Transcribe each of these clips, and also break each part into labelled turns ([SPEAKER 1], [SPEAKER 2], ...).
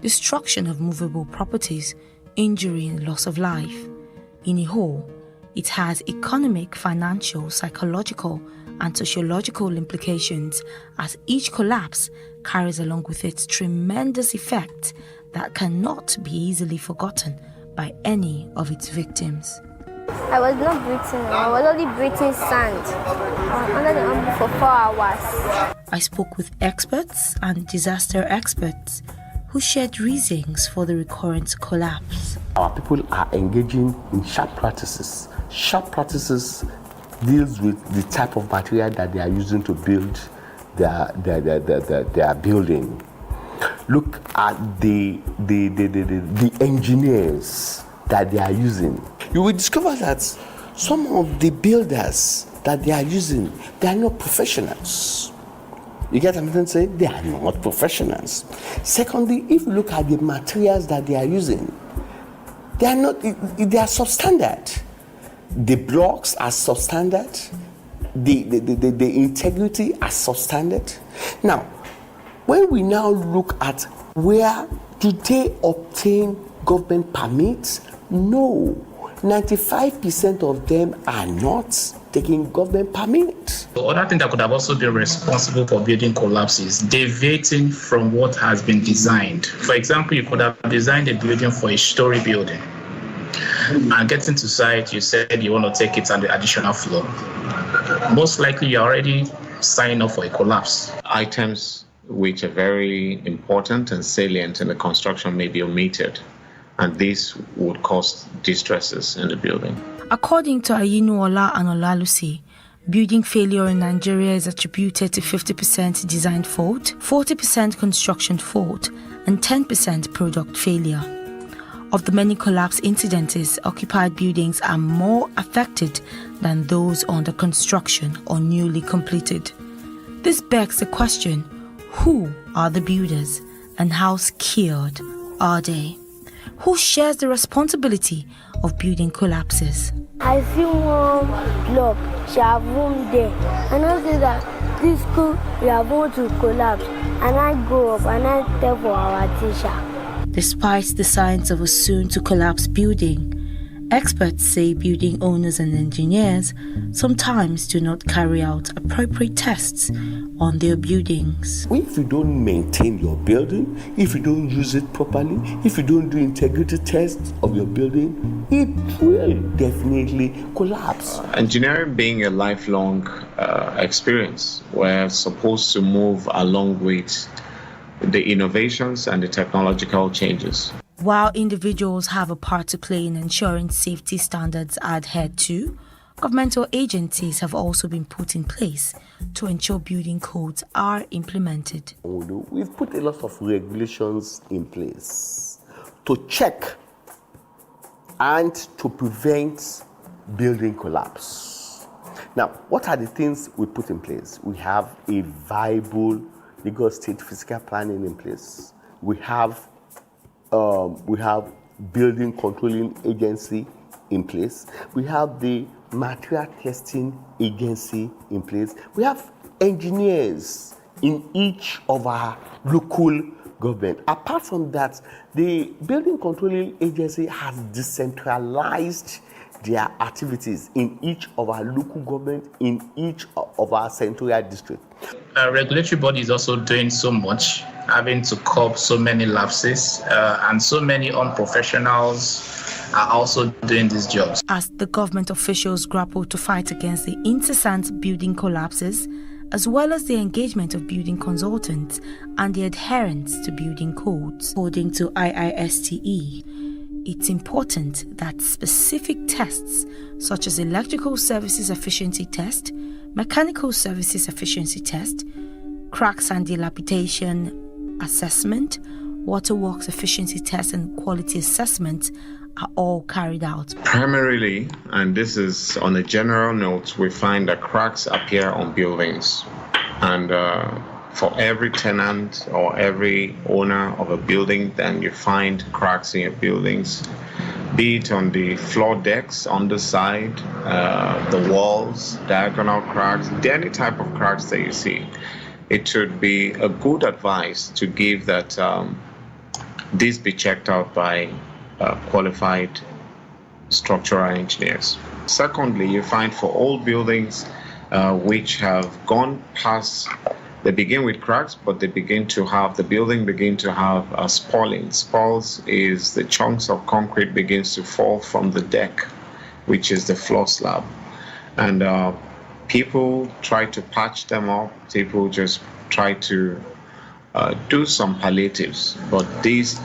[SPEAKER 1] destruction of movable properties, injury and loss of life. In a whole, it has economic, financial, psychological, and sociological implications, as each collapse carries along with it tremendous effects that cannot be easily forgotten by any of its victims.
[SPEAKER 2] I was not breathing, I was only breathing sand under the umbrella for 4 hours.
[SPEAKER 1] I spoke with experts and disaster experts who shared reasons for the recurrent collapse.
[SPEAKER 3] Our people are engaging in sharp practices. Sharp practices deals with the type of material that they are using to build their building. Look at the engineers that they are using. You will discover that some of the builders that they are using, they are not professionals. You get what I'm trying to say? They are not professionals. Secondly, if you look at the materials that they are using, they are substandard. The blocks are substandard. The integrity are substandard. Now, when we now look at where do they obtain government permits, no. 95% of them are not taking government permits.
[SPEAKER 4] The other thing that could have also been responsible for building collapses, deviating from what has been designed. For example, you could have designed a building for a story building, and getting to site, you said you want to take it on the additional floor. Most likely, you're already signing up for a collapse.
[SPEAKER 5] Items which are very important and salient in the construction may be omitted, and this would cause distresses in the building.
[SPEAKER 1] According to Ayinuola and Olalusi, building failure in Nigeria is attributed to 50% design fault, 40% construction fault, and 10% product failure. Of the many collapse incidents, occupied buildings are more affected than those under construction or newly completed. This begs the question, who are the builders and how skilled are they? Who shares the responsibility of building collapses?
[SPEAKER 2] I see one block, she have room there. And I say that this school, we are going to collapse. And I go up and I tell for our teacher.
[SPEAKER 1] Despite the signs of a soon-to-collapse building, experts say building owners and engineers sometimes do not carry out appropriate tests on their buildings.
[SPEAKER 3] If you don't maintain your building, if you don't use it properly, if you don't do integrity tests of your building, it will definitely collapse.
[SPEAKER 5] Engineering being a lifelong experience, we're supposed to move along with the innovations and the technological changes.
[SPEAKER 1] While individuals have a part to play in ensuring safety standards are adhered to, governmental agencies have also been put in place to ensure building codes are implemented.
[SPEAKER 3] We've put a lot of regulations in place to check and to prevent building collapse. Now, what are the things we put in place? We have a viable Lagos State physical planning in place. We have building controlling agency in place. We have the material testing agency in place. We have engineers in each of our local government. Apart from that, the building controlling agency has decentralized their activities in each of our local government, in each of our central district.
[SPEAKER 4] Regulatory body is also doing so much, having to curb so many lapses, and so many unprofessionals are also doing these jobs.
[SPEAKER 1] As the government officials grapple to fight against the incessant building collapses, as well as the engagement of building consultants and the adherence to building codes, according to IISTE, it's important that specific tests such as electrical services efficiency test, mechanical services efficiency test, cracks and dilapidation assessment, waterworks efficiency test and quality assessment are all carried out.
[SPEAKER 5] Primarily, and this is on a general note, we find that cracks appear on buildings, and for every tenant or every owner of a building, then you find cracks in your buildings, be it on the floor decks, on the side, the walls, diagonal cracks, any type of cracks that you see. It should be a good advice to give that this be checked out by qualified structural engineers. Secondly, you find for old buildings which have gone past, they begin with cracks, but the building begin to have spalling. Spalls is the chunks of concrete begins to fall from the deck, which is the floor slab. And people try to patch them up. People just try to do some palliatives, but these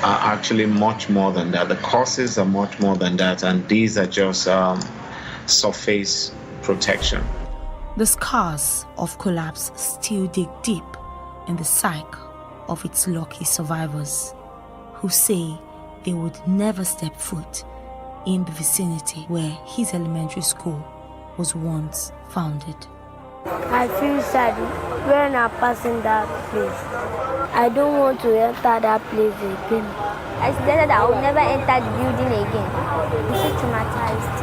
[SPEAKER 5] are actually much more than that. The causes are much more than that, and these are just surface protection.
[SPEAKER 1] The scars of collapse still dig deep in the psyche of its lucky survivors, who say they would never step foot in the vicinity where his elementary school was once founded.
[SPEAKER 2] I feel sad when I'm passing that place. I don't want to enter that place again.
[SPEAKER 6] I decided I will never enter the building again. I'm so traumatized.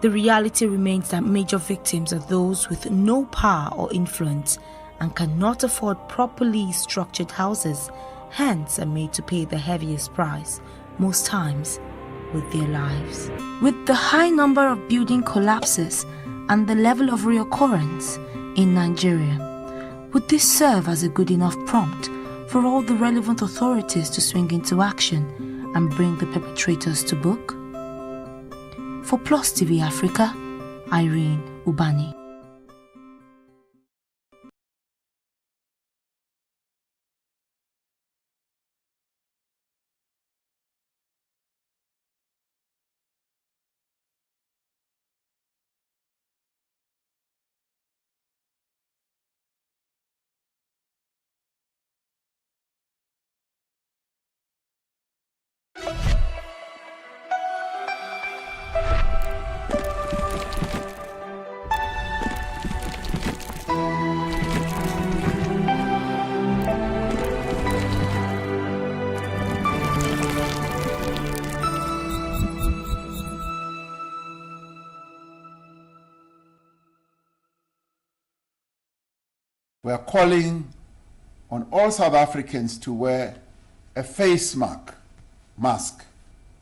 [SPEAKER 1] The reality remains that major victims are those with no power or influence and cannot afford properly structured houses, hence are made to pay the heaviest price, most times with their lives. With the high number of building collapses and the level of reoccurrence in Nigeria, would this serve as a good enough prompt for all the relevant authorities to swing into action and bring the perpetrators to book? For Plus TV Africa, Irene Ubani.
[SPEAKER 7] We are calling on all South Africans to wear a face mask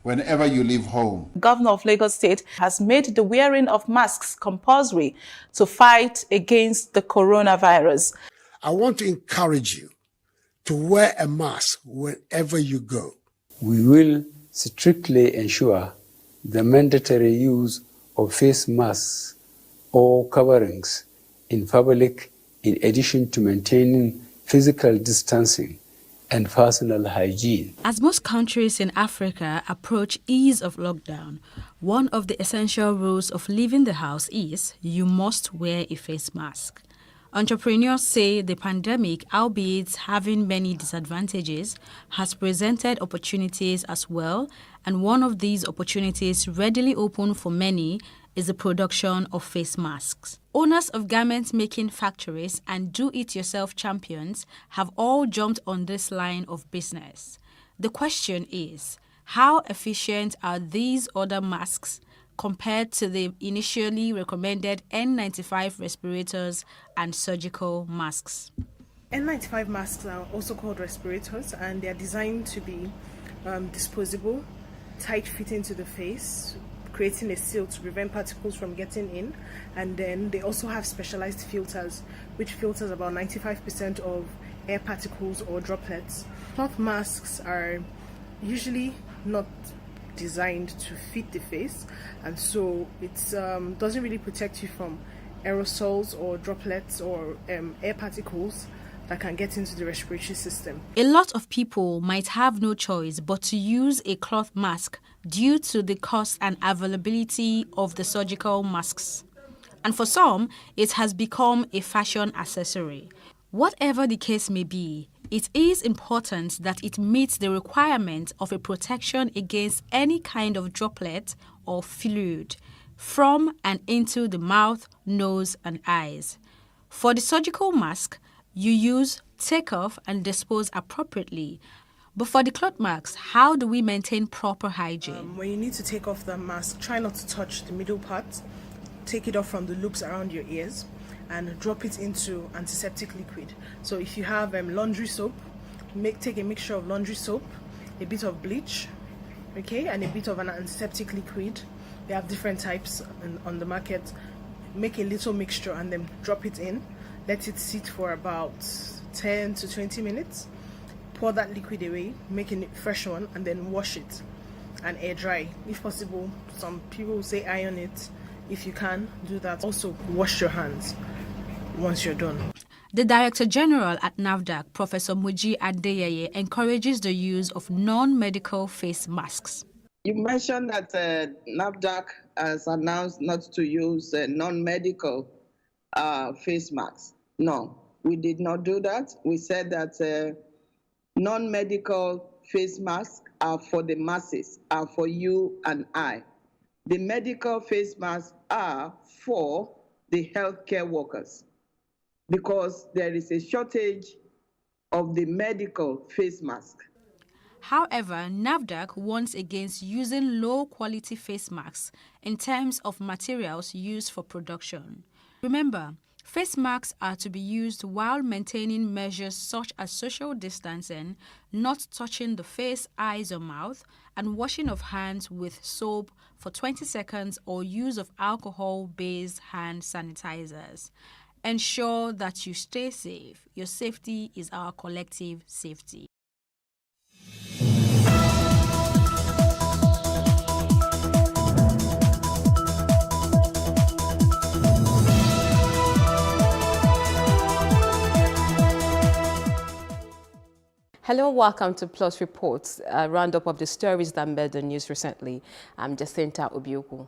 [SPEAKER 7] whenever you leave home.
[SPEAKER 8] The Governor of Lagos State has made the wearing of masks compulsory to fight against the coronavirus.
[SPEAKER 9] I want to encourage you to wear a mask wherever you go.
[SPEAKER 10] We will strictly ensure the mandatory use of face masks or coverings in public, in addition to maintaining physical distancing and personal hygiene.
[SPEAKER 11] As most countries in Africa approach ease of lockdown, one of the essential rules of leaving the house is you must wear a face mask. Entrepreneurs say the pandemic, albeit having many disadvantages, has presented opportunities as well, and one of these opportunities readily open for many is the production of face masks. Owners of garment-making factories and do-it-yourself champions have all jumped on this line of business. The question is, how efficient are these other masks compared to the initially recommended N95 respirators and surgical masks?
[SPEAKER 12] N95 masks are also called respirators, and they are designed to be disposable, tight-fitting to the face, creating a seal to prevent particles from getting in. And then they also have specialized filters, which filters about 95% of air particles or droplets. Cloth masks are usually not designed to fit the face, and so it doesn't really protect you from aerosols or droplets or air particles that can get into the respiratory system.
[SPEAKER 11] A lot of people might have no choice but to use a cloth mask due to the cost and availability of the surgical masks. And for some, it has become a fashion accessory. Whatever the case may be, it is important that it meets the requirement of a protection against any kind of droplet or fluid from and into the mouth, nose, and eyes. For the surgical mask, you use, take off, and dispose appropriately. But for the cloth masks, how do we maintain proper hygiene?
[SPEAKER 12] When you need to take off the mask, try not to touch the middle part. Take it off from the loops around your ears and drop it into antiseptic liquid. So if you have laundry soap take a mixture of laundry soap, a bit of bleach, okay, and a bit of an antiseptic liquid. They have different types on the market. Make a little mixture and then drop it in. Let it sit for about 10 to 20 minutes. Pour that liquid away, make a fresh one, and then wash it and air dry. If possible, some people say iron it. If you can, do that. Also, wash your hands once you're done.
[SPEAKER 11] The Director General at NAFDAC, Professor Muji Adeyeye, encourages the use of non-medical face masks.
[SPEAKER 13] You mentioned that NAFDAC has announced not to use non-medical face masks. No, we did not do that. We said that non-medical face masks are for the masses, are for you and I. The medical face masks are for the healthcare workers, because there is a shortage of the medical face mask.
[SPEAKER 11] However, NAFDAC warns against using low-quality face masks in terms of materials used for production. Remember, face masks are to be used while maintaining measures such as social distancing, not touching the face, eyes, or mouth, and washing of hands with soap for 20 seconds or use of alcohol-based hand sanitizers. Ensure that you stay safe. Your safety is our collective safety.
[SPEAKER 14] Hello, welcome to Plus Reports, a roundup of the stories that made the news recently. I'm Jacinta Obiuku.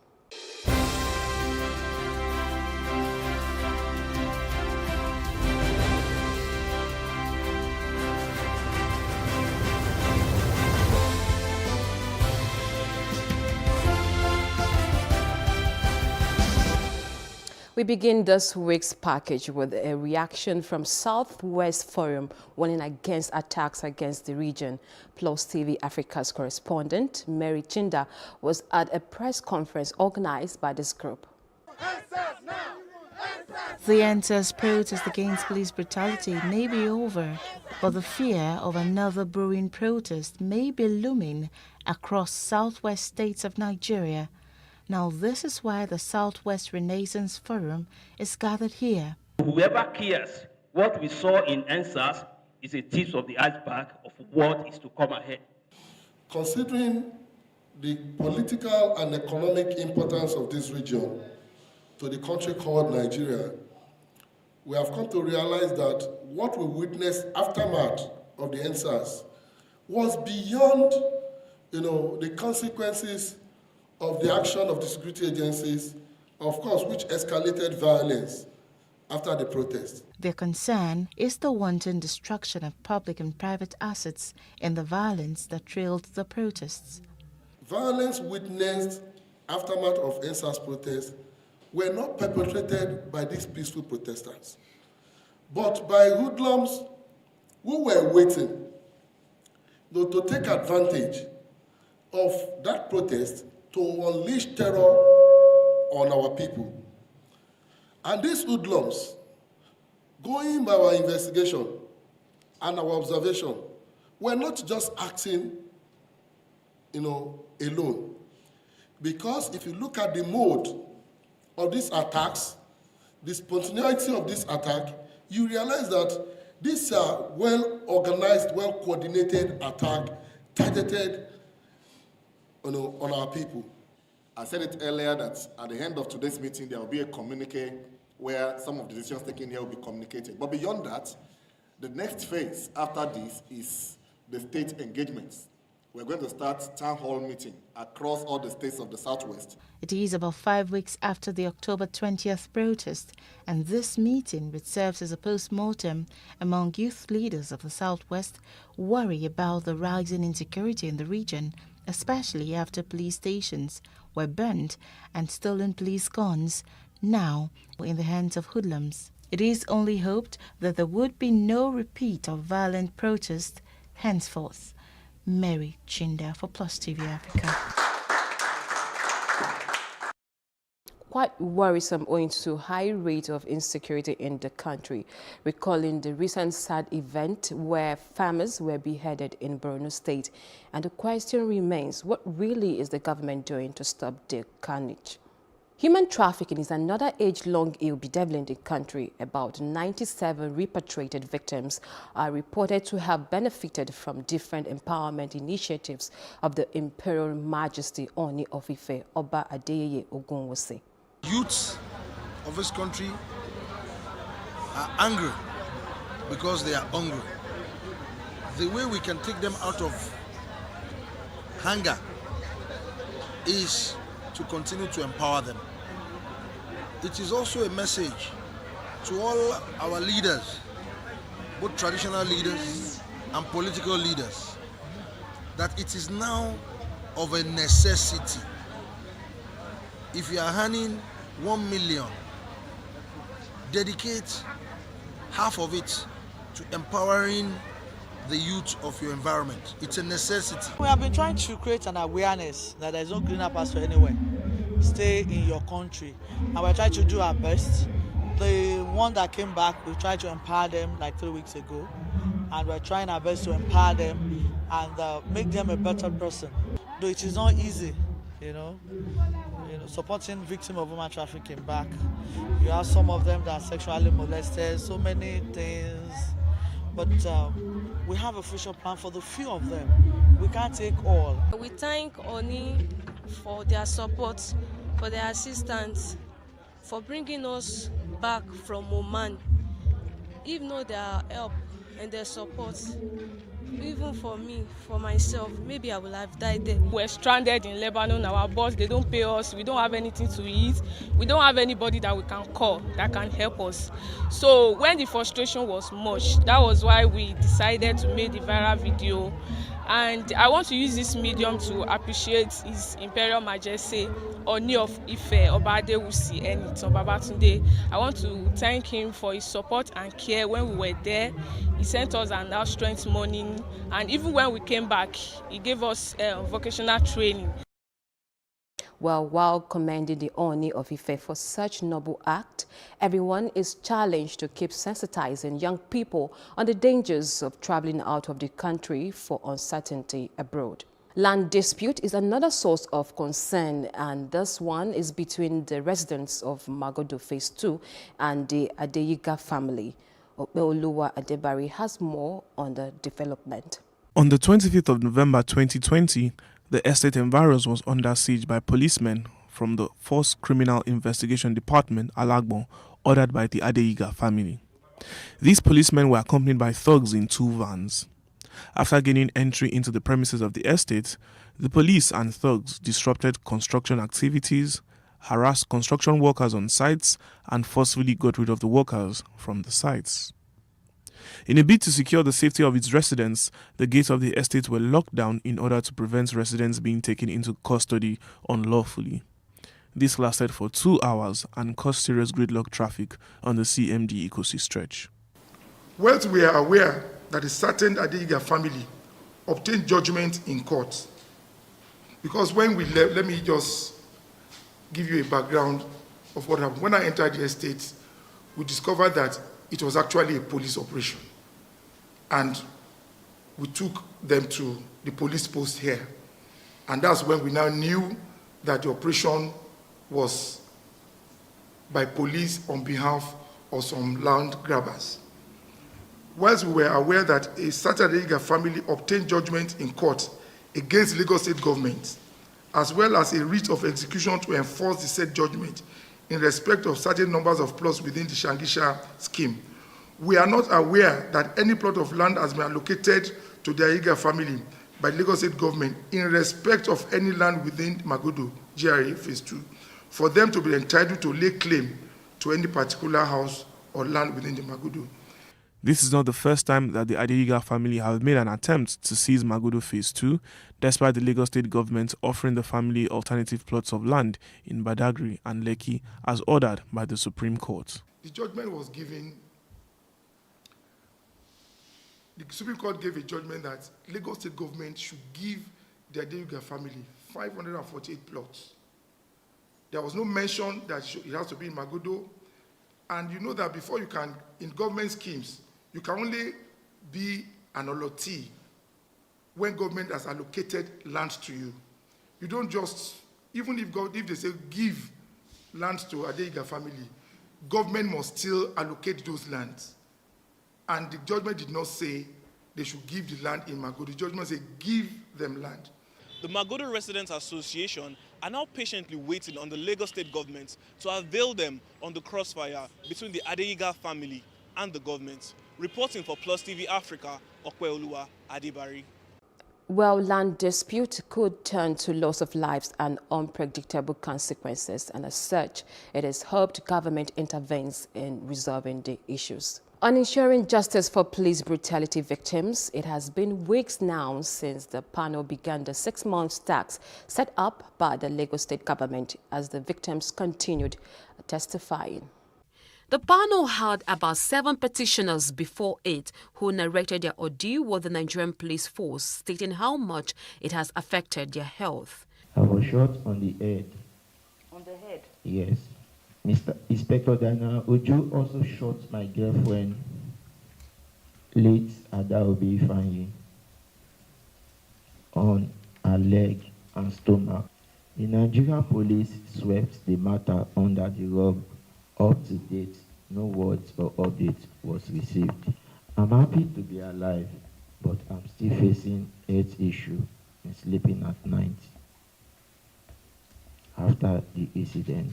[SPEAKER 14] We begin this week's package with a reaction from Southwest Forum warning against attacks against the region. Plus TV Africa's correspondent, Mary Chinda, was at a press conference organized by this group.
[SPEAKER 1] The NSAS protest against police brutality may be over, but the fear of another brewing protest may be looming across southwest states of Nigeria. Now, this is why the Southwest Renaissance Forum is gathered here.
[SPEAKER 15] Whoever cares what we saw in NSAS is a tip of the iceberg of what is to come ahead.
[SPEAKER 16] Considering the political and economic importance of this region to the country called Nigeria, we have come to realize that what we witnessed aftermath of the NSAS was beyond, the consequences of the action of the security agencies, of course, which escalated violence after the protest.
[SPEAKER 1] Their concern is the wanton destruction of public and private assets and the violence that trailed the protests.
[SPEAKER 16] Violence witnessed aftermath of NSAS protests were not perpetrated by these peaceful protesters, but by hoodlums who were waiting to take advantage of that protest to unleash terror on our people. And these hoodlums, going by our investigation and our observation, were not just acting, alone. Because if you look at the mode of these attacks, the spontaneity of this attack, you realize that these are well-organized, well-coordinated attack targeted on our people.
[SPEAKER 17] I said it earlier that at the end of today's meeting, there will be a communique where some of the decisions taken here will be communicated. But beyond that, the next phase after this is the state engagements. We're going to start town hall meeting across all the states of the Southwest.
[SPEAKER 1] It is about 5 weeks after the October 20th protest, and this meeting, which serves as a post-mortem among youth leaders of the Southwest, worry about the rising insecurity in the region, especially after police stations were burned and stolen police guns, now in the hands of hoodlums. It is only hoped that there would be no repeat of violent protest henceforth. Mary Chinda for Plus TV Africa.
[SPEAKER 14] quite worrisome owing to high rate of insecurity in the country, recalling the recent sad event where farmers were beheaded in Borno State. And the question remains, what really is the government doing to stop the carnage? Human trafficking is another age-long ill bedeviling the country. About 97 repatriated victims are reported to have benefited from different empowerment initiatives of the Imperial Majesty Oni of Ife, Oba Adeyeye Ogunwusi.
[SPEAKER 18] Youths of this country are angry because they are hungry. The way we can take them out of hunger is to continue to empower them. It is also a message to all our leaders, both traditional leaders and political leaders, that it is now of a necessity. If you are earning 1 million, dedicate half of it to empowering the youth of your environment. It's a necessity.
[SPEAKER 19] We have been trying to create an awareness that there is no greener pasture anywhere. Stay in your country, and we're trying to do our best. The one that came back, we tried to empower them like 3 weeks ago, and we're trying our best to empower them and make them a better person. Though it is not easy, you know, supporting victims of human trafficking back. You have some of them that are sexually molested, so many things, but we have a future plan for the few of them. We can't take all.
[SPEAKER 20] We thank Oni for their support, for their assistance, for bringing us back from Oman. Even though their help and their support, even for me, for myself, maybe I would have died there.
[SPEAKER 21] We're stranded in Lebanon, our boss, they don't pay us, we don't have anything to eat, we don't have anybody that we can call that can help us. So when the frustration was much, that was why we decided to make the viral video. And I want to use this medium to appreciate His Imperial Majesty Oni of Ife, Oba Adewusi Enitan Babatunde. I want to thank him for his support and care when we were there. He sent us an house strength morning, and even when we came back, he gave us vocational training.
[SPEAKER 14] Well, while commending the Oni of Ife for such noble act, everyone is challenged to keep sensitizing young people on the dangers of traveling out of the country for uncertainty abroad. Land dispute is another source of concern, and this one is between the residents of Magodo Phase 2 and the Adeyiga family. Opeoluwa Adebari has more on the development.
[SPEAKER 22] On the 25th of November 2020, the estate environs was under siege by policemen from the Force Criminal Investigation Department, Alagbon, ordered by the Adeyiga family. These policemen were accompanied by thugs in 2 vans. After gaining entry into the premises of the estate, the police and thugs disrupted construction activities, harassed construction workers on sites, and forcefully got rid of the workers from the sites. In a bid to secure the safety of its residents, the gates of the estate were locked down in order to prevent residents being taken into custody unlawfully. This lasted for 2 hours and caused serious gridlock traffic on the CMD Ikosi stretch.
[SPEAKER 23] Whilst we are aware that a certain Adeyiga family obtained judgment in court, because when we left, let me just give you a background of what happened. When I entered the estate, we discovered that it was actually a police operation. And we took them to the police post here. And that's when we now knew that the operation was by police on behalf of some land grabbers. Whilst we were aware that a certain Adeyiga family obtained judgment in court against Lagos State government, as well as a writ of execution to enforce the said judgment in respect of certain numbers of plots within the Shangisha scheme, we are not aware that any plot of land has been allocated to the Adeyiga family by the Lagos State government in respect of any land within Magodo GRA Phase 2, for them to be entitled to lay claim to any particular house or land within the Magodo.
[SPEAKER 22] This is not the first time that the Adeyiga family have made an attempt to seize Magodo Phase 2, despite the Lagos State government offering the family alternative plots of land in Badagry and Lekki as ordered by the Supreme Court.
[SPEAKER 23] The judgment was given. The Supreme Court gave a judgment that Lagos State government should give the Adeyiga family 548 plots There was no mention that it has to be in Magodo. And you know that before you can, in government schemes, you can only be an allotee when government has allocated land to you. You don't just, even if they say give land to Adeiga family, government must still allocate those lands. And the judgment did not say they should give the land in Magodo. The judgment said give them land.
[SPEAKER 22] The Magodo Residents Association are now patiently waiting on the Lagos State government to avail them on the crossfire between the Adeiga family and the government. Reporting for Plus TV Africa, Okweoluwa Adibari.
[SPEAKER 14] Well, land dispute could turn to loss of lives and unpredictable consequences, and as such, it is hoped government intervenes in resolving the issues. On ensuring justice for police brutality victims, it has been weeks now since the panel began the 6-month tax set up by the Lagos State government as the victims continued testifying. The panel had about 7 petitioners before it who narrated their ordeal with the Nigerian police force, stating how much it has affected their health.
[SPEAKER 3] I was shot on the head.
[SPEAKER 4] On the head?
[SPEAKER 3] Yes. Mr. Inspector Dana Ojo also shot my girlfriend, late Adaobi Ifanyi, on her leg and stomach. The Nigerian police swept the matter under the rug. Up to date, no words or update was received. I'm happy to be alive, but I'm still facing health issue and sleeping at night after the incident.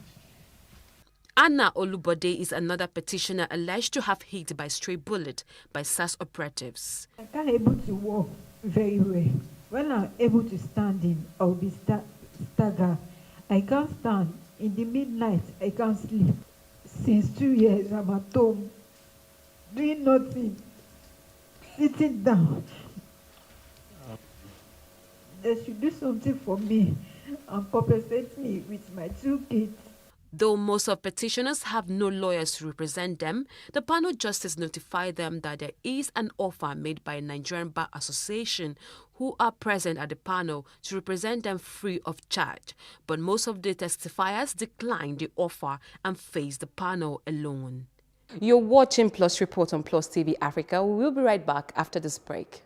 [SPEAKER 14] Anna Olubode is another petitioner alleged to have hit by stray bullet by SAS operatives.
[SPEAKER 5] I can't able to walk very well. When I'm able to stand in, I'll be stagger. I can't stand. In the midnight, I can't sleep. Since 2 years, I'm at home, doing nothing, sitting down. They should do something for me and compensate me with my 2 kids.
[SPEAKER 14] Though most of petitioners have no lawyers to represent them, the panel justice notified them that there is an offer made by Nigerian Bar Association who are present at the panel to represent them free of charge. But most of the testifiers declined the offer and faced the panel alone. You're watching Plus Report on Plus TV Africa. We'll be right back after this break.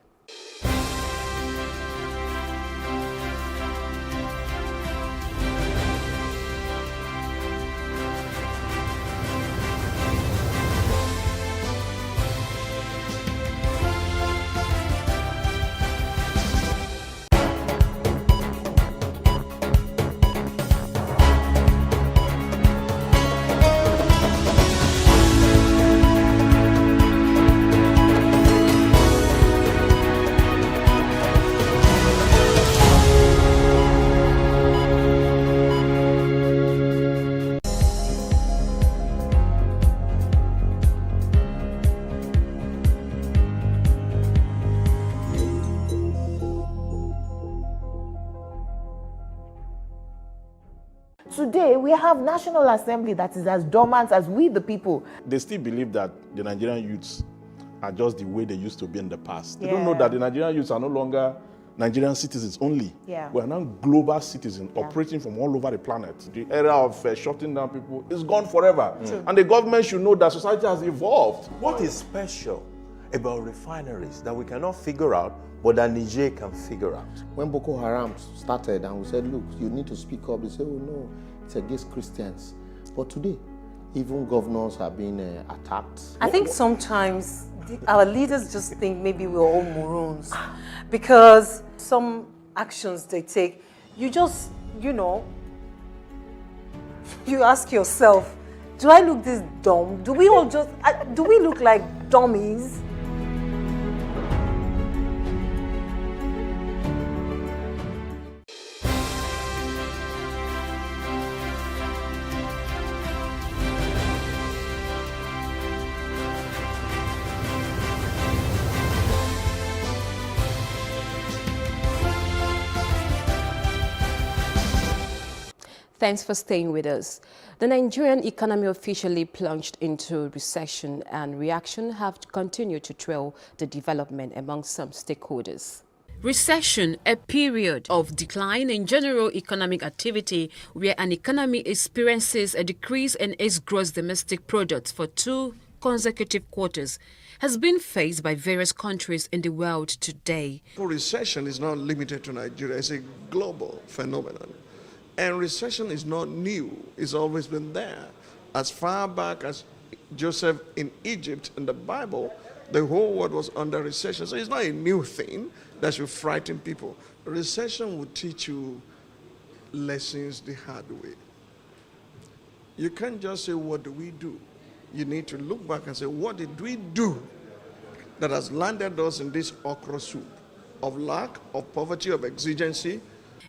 [SPEAKER 24] Today, we have National Assembly that is as dormant as we, the people.
[SPEAKER 25] They still believe that the Nigerian youths are just the way they used to be in the past. They don't know that the Nigerian youths are no longer Nigerian citizens only. We are now global citizens operating from all over the planet. The era of shutting down people is gone forever. And the government should know that society has evolved.
[SPEAKER 26] What is special about refineries that we cannot figure out, but that Niger can figure out?
[SPEAKER 27] When Boko Haram started and we said, look, you need to speak up, they said, oh no, it's against Christians. But today, even governors are being attacked.
[SPEAKER 4] I think sometimes our leaders just think maybe we're all morons because some actions they take, you just, you know, you ask yourself, do I look this dumb? Do we all just, do we look like dummies?
[SPEAKER 14] Thanks for staying with us. The Nigerian economy officially plunged into recession, and reaction have continued to trail the development among some stakeholders.
[SPEAKER 2] Recession, a period of decline in general economic activity where an economy experiences a decrease in its gross domestic product for 2 consecutive quarters, has been faced by various countries in the world today.
[SPEAKER 6] Recession is not limited to Nigeria, it's a global phenomenon. And recession is not new, it's always been there. As far back as Joseph in Egypt in the Bible, the whole world was under recession. So it's not a new thing that should frighten people. Recession will teach you lessons the hard way. You can't just say, what do we do? You need to look back and say, what did we do that has landed us in this okra soup of lack, of poverty, of exigency?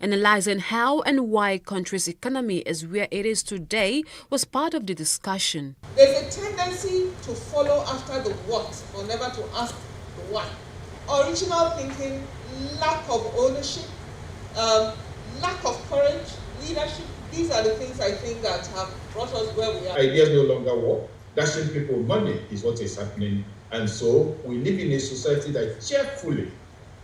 [SPEAKER 2] Analyzing how and why country's economy is where it is today was part of the discussion.
[SPEAKER 7] There's a tendency to follow after the what, or never to ask the why. Original thinking, lack of ownership, lack of courage, leadership, these are the things I think that have brought us where we are.
[SPEAKER 8] Ideas no longer work. Dashing people money is what is happening. And so we live in a society that cheerfully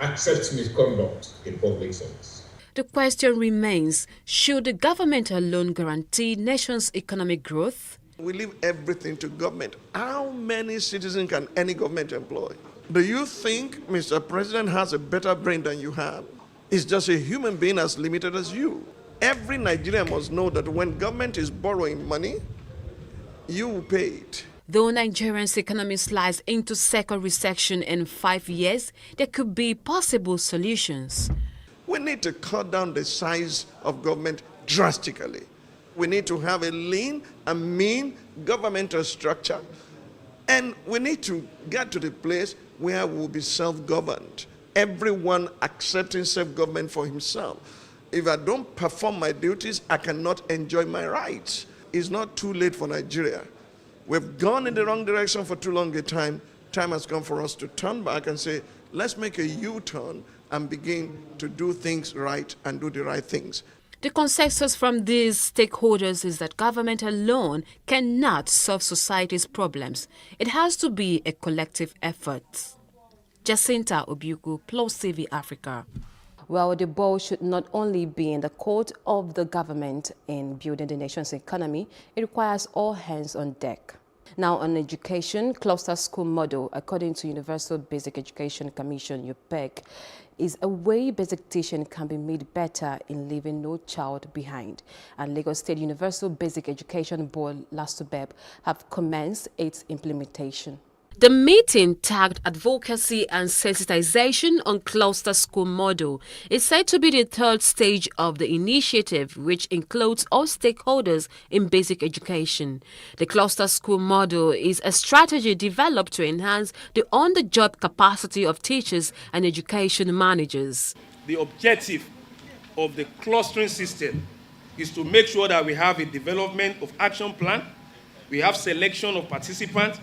[SPEAKER 8] accepts misconduct in public service.
[SPEAKER 2] The question remains, should the government alone guarantee nation's economic growth?
[SPEAKER 6] We leave everything to government. How many citizens can any government employ? Do you think Mr. President has a better brain than you have? He's just a human being as limited as you. Every Nigerian must know that when government is borrowing money, you will pay it.
[SPEAKER 2] Though Nigeria's economy slides into second recession in 5 years, there could be possible solutions.
[SPEAKER 6] We need to cut down the size of government drastically. We need to have a lean and mean governmental structure. And we need to get to the place where we'll be self-governed. Everyone accepting self-government for himself. If I don't perform my duties, I cannot enjoy my rights. It's not too late for Nigeria. We've gone in the wrong direction for too long a time. Time has come for us to turn back and say, let's make a U-turn and begin to do things right and do the right things.
[SPEAKER 2] The consensus from these stakeholders is that government alone cannot solve society's problems. It has to be a collective effort. Jacinta Obiuku, Plus TV Africa.
[SPEAKER 14] Well, the ball should not only be in the court of the government in building the nation's economy, it requires all hands on deck. Now, on education, cluster school model, according to Universal Basic Education Commission, UPEC, is a way basic teaching can be made better in leaving no child behind. And Lagos State Universal Basic Education Board, LASUBEB, have commenced its implementation.
[SPEAKER 2] The meeting, tagged Advocacy and Sensitization on Cluster School Model, is said to be the third stage of the initiative, which includes all stakeholders in basic education. The Cluster School Model is a strategy developed to enhance the on-the-job capacity of teachers and education managers.
[SPEAKER 9] The objective of the clustering system is to make sure that we have a development of action plan, we have selection of participants,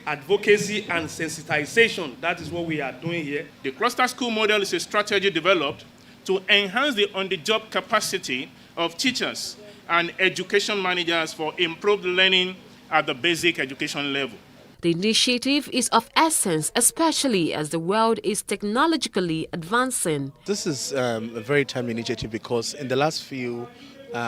[SPEAKER 9] advocacy and sensitization. That is what we are doing here. The cluster school model is a strategy developed to enhance the on-the-job capacity of teachers and education managers for improved learning at the basic education level.
[SPEAKER 2] The initiative is of essence, especially as the world is technologically advancing.
[SPEAKER 10] This is a very timely initiative because in the last few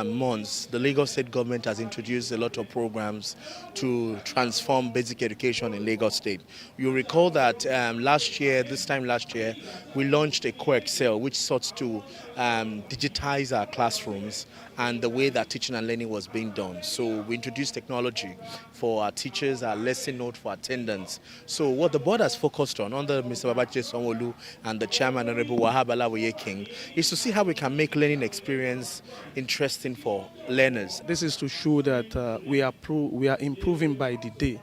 [SPEAKER 10] months, the Lagos State government has introduced a lot of programs to transform basic education in Lagos State. You recall that this time last year, we launched a co-excel which sought to digitize our classrooms and the way that teaching and learning was being done. So we introduced technology for our teachers, our lesson note for attendance. So what the board has focused on under Mr. Babajide Sanwo-Olu and the chairman, Honorable Wahab Alawiye King, is to see how we can make learning experience interesting for learners.
[SPEAKER 22] This is to show that we are improving by the day.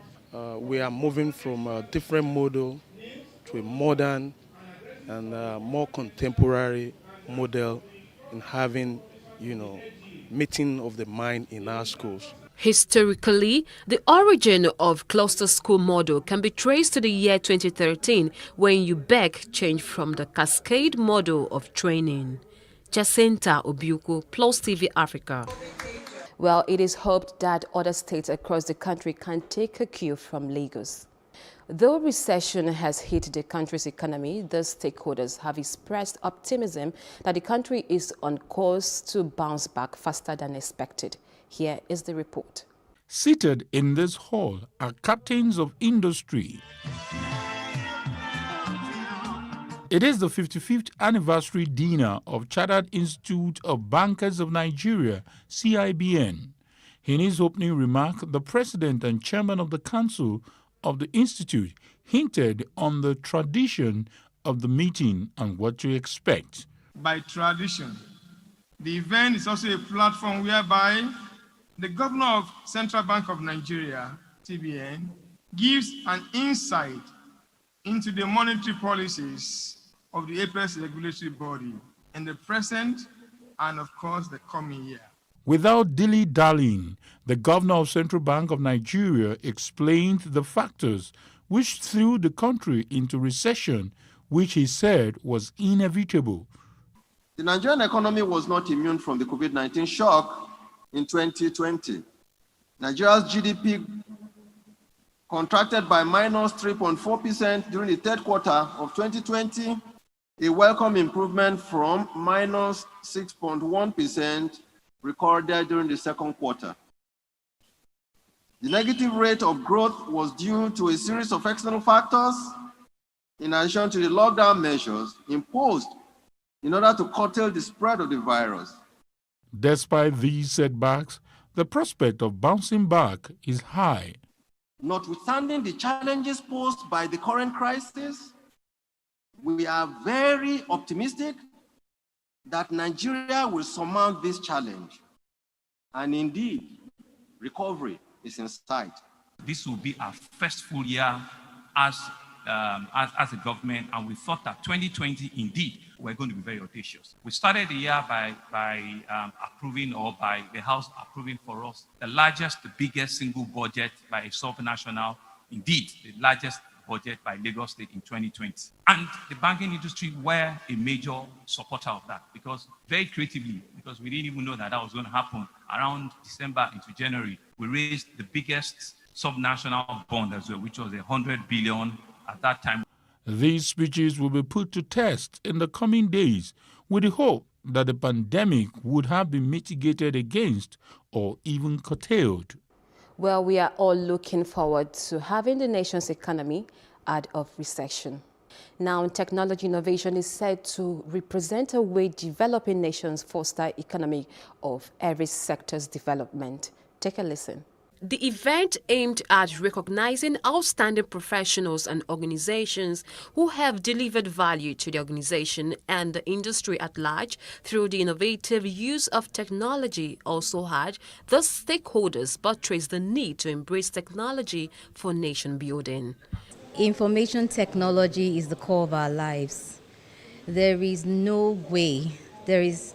[SPEAKER 22] We are moving from a different model to a modern and more contemporary model in having, meeting of the mind in our schools.
[SPEAKER 2] Historically, the origin of cluster school model can be traced to the year 2013 when UBEC changed from the cascade model of training. Jacinta Obiuku, Plus TV Africa.
[SPEAKER 14] Well, it is hoped that other states across the country can take a cue from Lagos. Though recession has hit the country's economy, the stakeholders have expressed optimism that the country is on course to bounce back faster than expected. Here is the report.
[SPEAKER 1] Seated in this hall are captains of industry. It is the 55th anniversary dinner of Chartered Institute of Bankers of Nigeria, CIBN. In his opening remark, the president and chairman of the council of the institute hinted on the tradition of the meeting and what to expect.
[SPEAKER 11] By tradition, the event is also a platform whereby the governor of Central Bank of Nigeria, CBN, gives an insight into the monetary policies of the Apex regulatory body in the present and, of course, the coming year.
[SPEAKER 1] Without dilly-dallying, the governor of Central Bank of Nigeria explained the factors which threw the country into recession, which he said was inevitable.
[SPEAKER 12] The Nigerian economy was not immune from the COVID-19 shock in 2020. Nigeria's GDP contracted by minus 3.4% during the third quarter of 2020, a welcome improvement from minus 6.1% recorded during the second quarter. The negative rate of growth was due to a series of external factors, in addition to the lockdown measures imposed in order to curtail the spread of the virus.
[SPEAKER 1] Despite these setbacks, the prospect of bouncing back is high.
[SPEAKER 12] Notwithstanding the challenges posed by the current crisis, we are very optimistic that Nigeria will surmount this challenge. And indeed, recovery is in sight.
[SPEAKER 13] This will be our first full year as a government, and we thought that 2020, indeed, we're going to be very audacious. We started the year by approving, or by the House approving for us, the largest, the biggest single budget by a sub-national, indeed, the largest budget by Lagos State in 2020. And the banking industry were a major supporter of that, because very creatively, because we didn't even know that that was going to happen, around December into January, we raised the biggest sub-national bond as well, which was 100 billion at that time.
[SPEAKER 1] These speeches will be put to test in the coming days with the hope that the pandemic would have been mitigated against or even curtailed.
[SPEAKER 14] Well, we are all looking forward to having the nation's economy out of recession. Now, technology innovation is said to represent a way developing nations foster economy of every sector's development. Take a listen.
[SPEAKER 2] The event aimed at recognizing outstanding professionals and organizations who have delivered value to the organization and the industry at large through the innovative use of technology also had the stakeholders buttress the need to embrace technology for nation building.
[SPEAKER 15] Information technology is the core of our lives. There is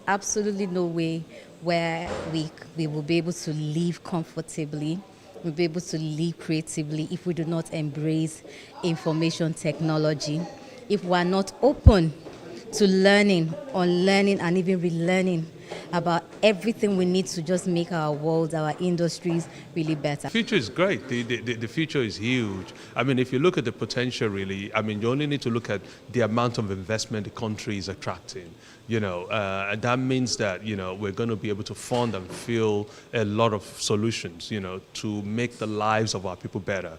[SPEAKER 15] absolutely no way where we will be able to live comfortably, we'll be able to live creatively if we do not embrace information technology, if we are not open to learning, unlearning, and even relearning about everything we need to just make our world, our industries really better.
[SPEAKER 16] The future is great. The future is huge. I mean, if you look at the potential, really, I mean, you only need to look at the amount of investment the country is attracting. And that means that, we're going to be able to fund and fill a lot of solutions, to make the lives of our people better.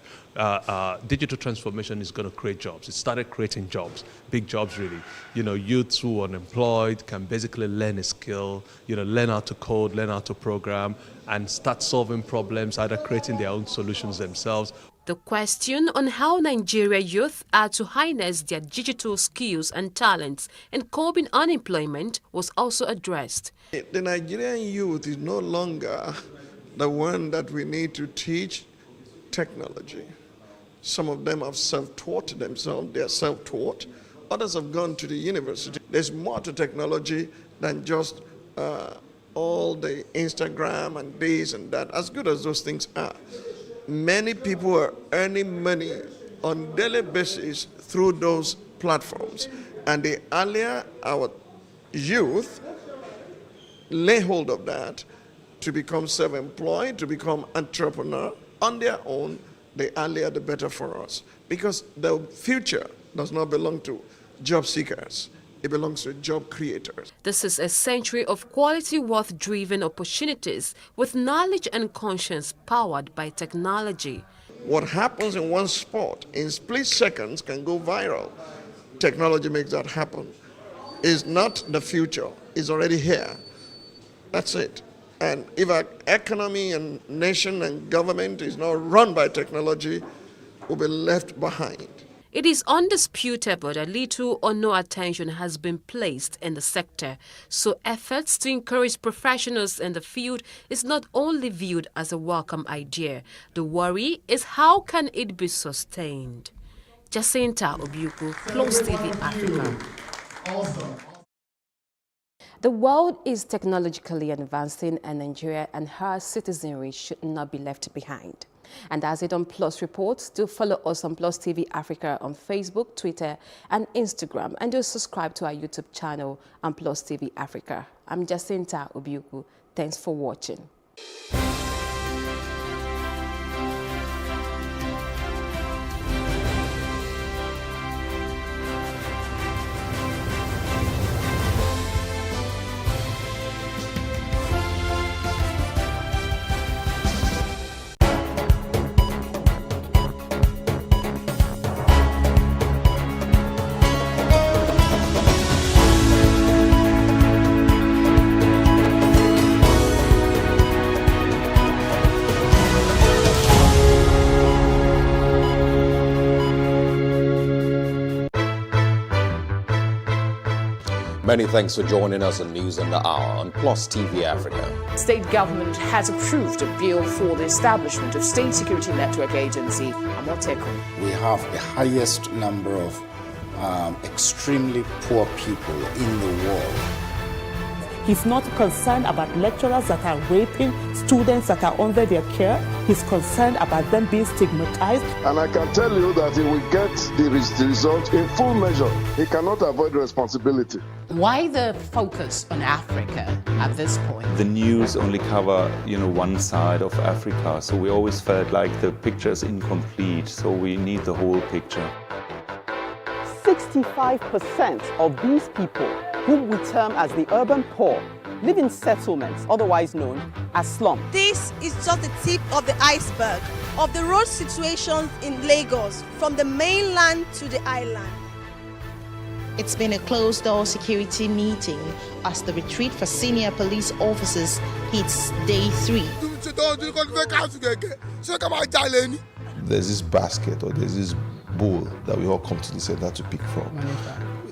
[SPEAKER 16] Digital transformation is going to create jobs. It started creating jobs, big jobs really. Youths who are unemployed can basically learn a skill, learn how to code, learn how to program, and start solving problems, either creating their own solutions themselves.
[SPEAKER 2] The question on how Nigeria youth are to harness their digital skills and talents in curbing unemployment was also addressed.
[SPEAKER 6] The Nigerian youth is no longer the one that we need to teach technology. Some of them have self-taught themselves, they are self-taught. Others have gone to the university. There's more to technology than just all the Instagram and this and that, as good as those things are. Many people are earning money on daily basis through those platforms. And the earlier our youth lay hold of that to become self-employed, to become entrepreneur on their own, the earlier the better for us. Because the future does not belong to job seekers. It belongs to job creators.
[SPEAKER 2] This is a century of quality wealth-driven opportunities with knowledge and conscience powered by technology.
[SPEAKER 6] What happens in one spot in split seconds can go viral. Technology makes that happen. It's not the future. It's already here. That's it. And if our economy and nation and government is not run by technology, we'll be left behind.
[SPEAKER 2] It is undisputable that little or no attention has been placed in the sector, so efforts to encourage professionals in the field is not only viewed as a welcome idea. The worry is how can it be sustained? Jacinta Obiuku, Plus TV Africa.
[SPEAKER 3] Awesome.
[SPEAKER 14] The world is technologically advancing, and Nigeria and her citizenry should not be left behind. And that's it on Plus Reports. Do follow us on Plus TV Africa on Facebook, Twitter, and Instagram. And do subscribe to our YouTube channel on Plus TV Africa. I'm Jacinta Obiuku. Thanks for watching.
[SPEAKER 17] Many thanks for joining us on News on the Hour on Plus TV Africa.
[SPEAKER 18] State government has approved a bill for the establishment of State Security Network Agency, Amotekun.
[SPEAKER 19] We have the highest number of extremely poor people in the world.
[SPEAKER 20] He's not concerned about lecturers that are raping students that are under their care. He's concerned about them being stigmatized.
[SPEAKER 21] And I can tell you that he will get the result in full measure. He cannot avoid responsibility.
[SPEAKER 18] Why the focus on Africa at this point?
[SPEAKER 23] The news only cover, one side of Africa. So we always felt like the picture is incomplete. So we need the whole picture.
[SPEAKER 28] 65% of these people, whom we term as the urban poor, live in settlements, otherwise known as slums.
[SPEAKER 29] This is just the tip of the iceberg of the road situations in Lagos, from the mainland to the island.
[SPEAKER 30] It's been a closed-door security meeting as the retreat for senior police officers hits day 3.
[SPEAKER 25] There's this basket or there's this bowl that we all come to the center to pick from.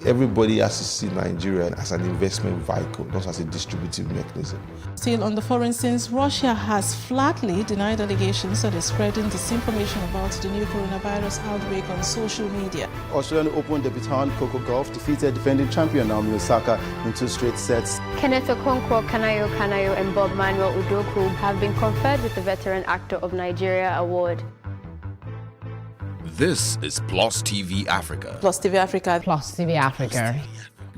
[SPEAKER 25] Everybody has to see Nigeria as an investment vehicle, not as a distributive mechanism.
[SPEAKER 31] Still on the foreign scenes, Russia has flatly denied allegations that is spreading disinformation about the new coronavirus outbreak on social media.
[SPEAKER 32] Australian Open debutant Coco Gauff defeated defending champion Naomi Osaka in 2 straight sets.
[SPEAKER 33] Kenneth Okonkwo, Kanayo Kanayo and Bob Manuel Udoku have been conferred with the Veteran Actor of Nigeria Award.
[SPEAKER 34] This is Plus TV Africa.
[SPEAKER 18] Plus TV Africa.
[SPEAKER 30] Plus TV Africa.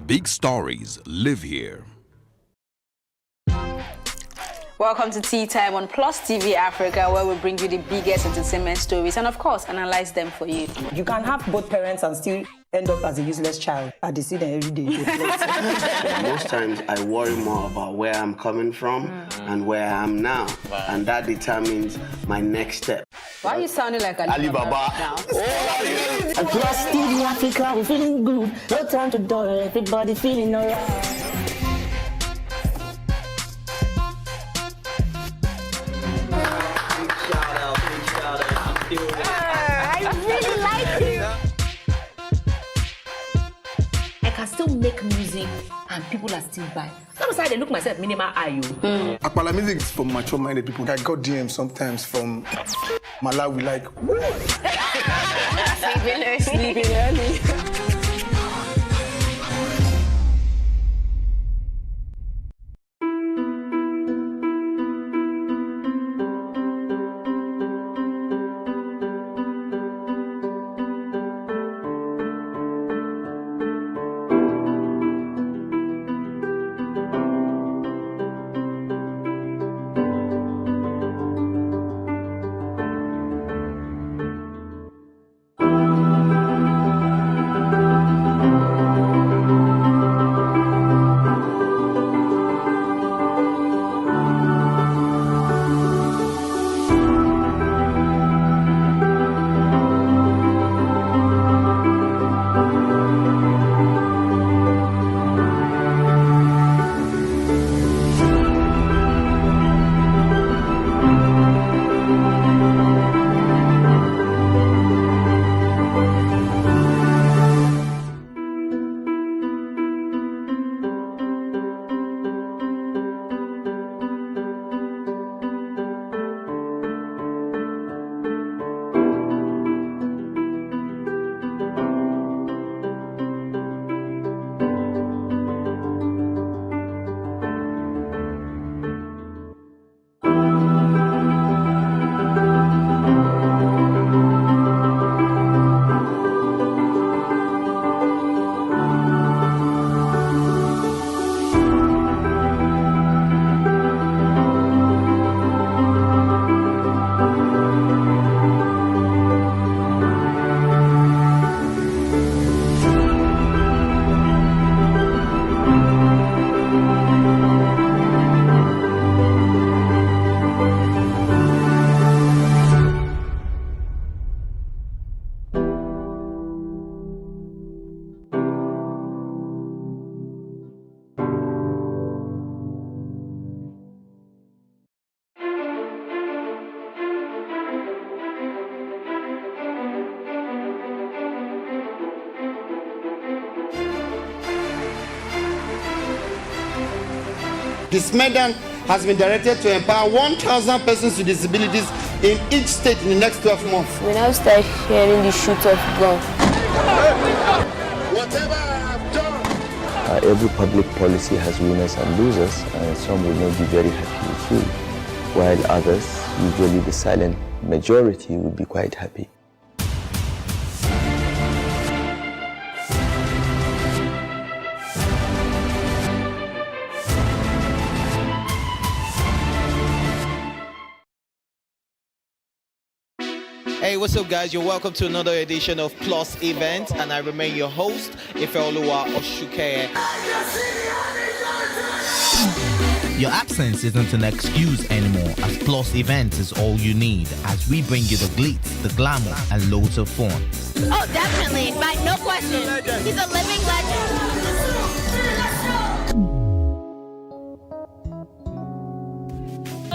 [SPEAKER 34] Big stories live here.
[SPEAKER 35] Welcome to Tea Time on Plus TV Africa, where we bring you the biggest entertainment stories and, of course, analyze them for you.
[SPEAKER 36] You can have both parents and still end up as a useless child. I see them every day.
[SPEAKER 37] Most times I worry more about where I'm coming from and where I am now, and that determines my next step.
[SPEAKER 35] Why are you sounding like
[SPEAKER 37] Alibaba
[SPEAKER 35] now?
[SPEAKER 36] Plus TV Africa, we're feeling good. No time to dull, everybody feeling alright. I really like you.
[SPEAKER 35] I can still make music and people are still buying. Sometimes I look myself minimal IU.
[SPEAKER 38] Akpala music is for mature-minded people. I got DMs sometimes from Malawi, like,
[SPEAKER 35] Sleeping early.
[SPEAKER 19] This medal has been directed to empower 1,000 persons with disabilities in each state in the next 12 months.
[SPEAKER 33] When I start hearing the shoot of gun,
[SPEAKER 21] Whatever I have done.
[SPEAKER 1] Every public policy has winners and losers, and some will not be very happy with you, while others, usually the silent majority, will be quite happy.
[SPEAKER 3] Hey, what's up, guys? You're welcome to another edition of Plus Event, and I remain your host, Ifeoluwa Oshukeye.
[SPEAKER 4] Your absence isn't an excuse anymore, as Plus Events is all you need, as we bring you the glitz, the glamour, and loads of fun.
[SPEAKER 5] Oh, definitely, right? No question. He's a living legend.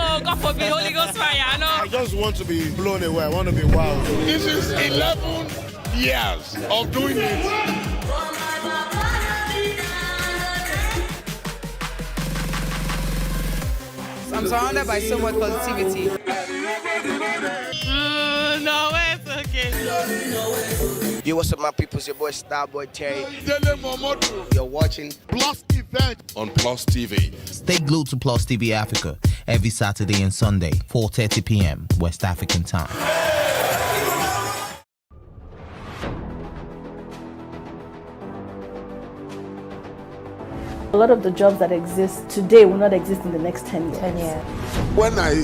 [SPEAKER 6] Oh, God forbid, Holy Ghost fire, I know.
[SPEAKER 21] I just want to be blown away. I want to be wild. This is 11 years of doing it.
[SPEAKER 5] I'm surrounded by so much positivity.
[SPEAKER 6] No, it's okay.
[SPEAKER 7] Yo, what's up, my people? It's your boy Starboy Terry. You're watching
[SPEAKER 21] Plus Event
[SPEAKER 34] on Plus TV.
[SPEAKER 4] Stay glued to Plus TV Africa every Saturday and Sunday, 4:30 p.m. West African time.
[SPEAKER 8] A lot of the jobs that exist today will not exist in the next 10 years.
[SPEAKER 21] When I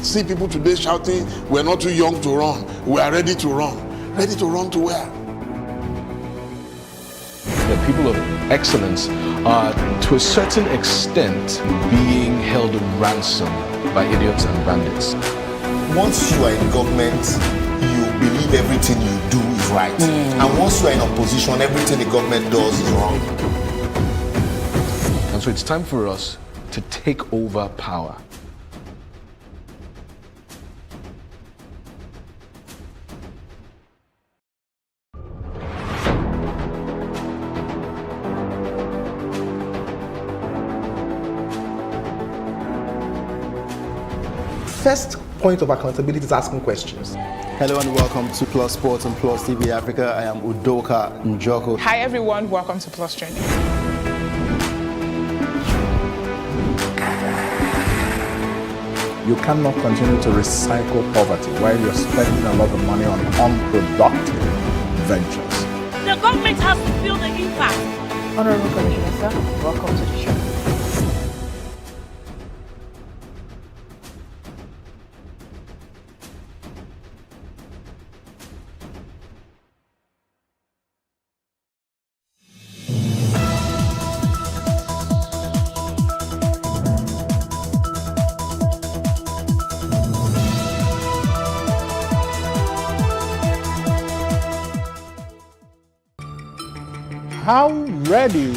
[SPEAKER 21] see people today shouting, we're not too young to run, we are ready to run. Ready to run to where?
[SPEAKER 9] The people of excellence are, to a certain extent, being held ransom by idiots and bandits.
[SPEAKER 10] Once you are in government, you believe everything you do is right. And once you are in opposition, everything the government does is wrong.
[SPEAKER 9] And so it's time for us to take over power.
[SPEAKER 38] First point of accountability is asking questions.
[SPEAKER 32] Hello and welcome to Plus Sports and Plus TV Africa. I am Udoka Njoko.
[SPEAKER 11] Hi everyone, welcome to Plus Training.
[SPEAKER 25] You cannot continue to recycle poverty while you're spending a lot of money on unproductive ventures.
[SPEAKER 5] The government has to feel the impact.
[SPEAKER 8] Honorable Commissioner, sir, welcome to the show.
[SPEAKER 25] How ready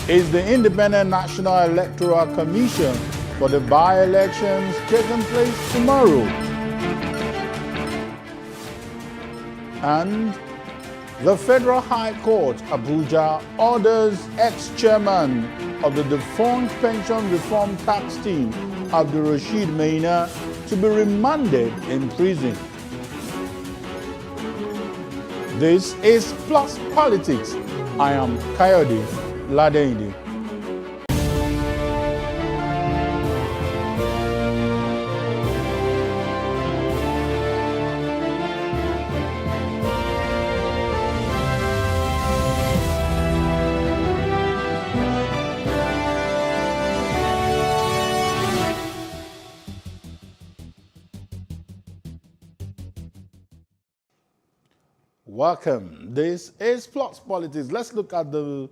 [SPEAKER 25] is the Independent National Electoral Commission for the by-elections taking place tomorrow? And the Federal High Court, Abuja, orders ex-chairman of the defunct pension reform tax team, Abdul Rashid Maina, to be remanded in prison. This is Plus Politics. I am Kayode Ladeinde. Welcome. This is Plus Politics. Let's look at the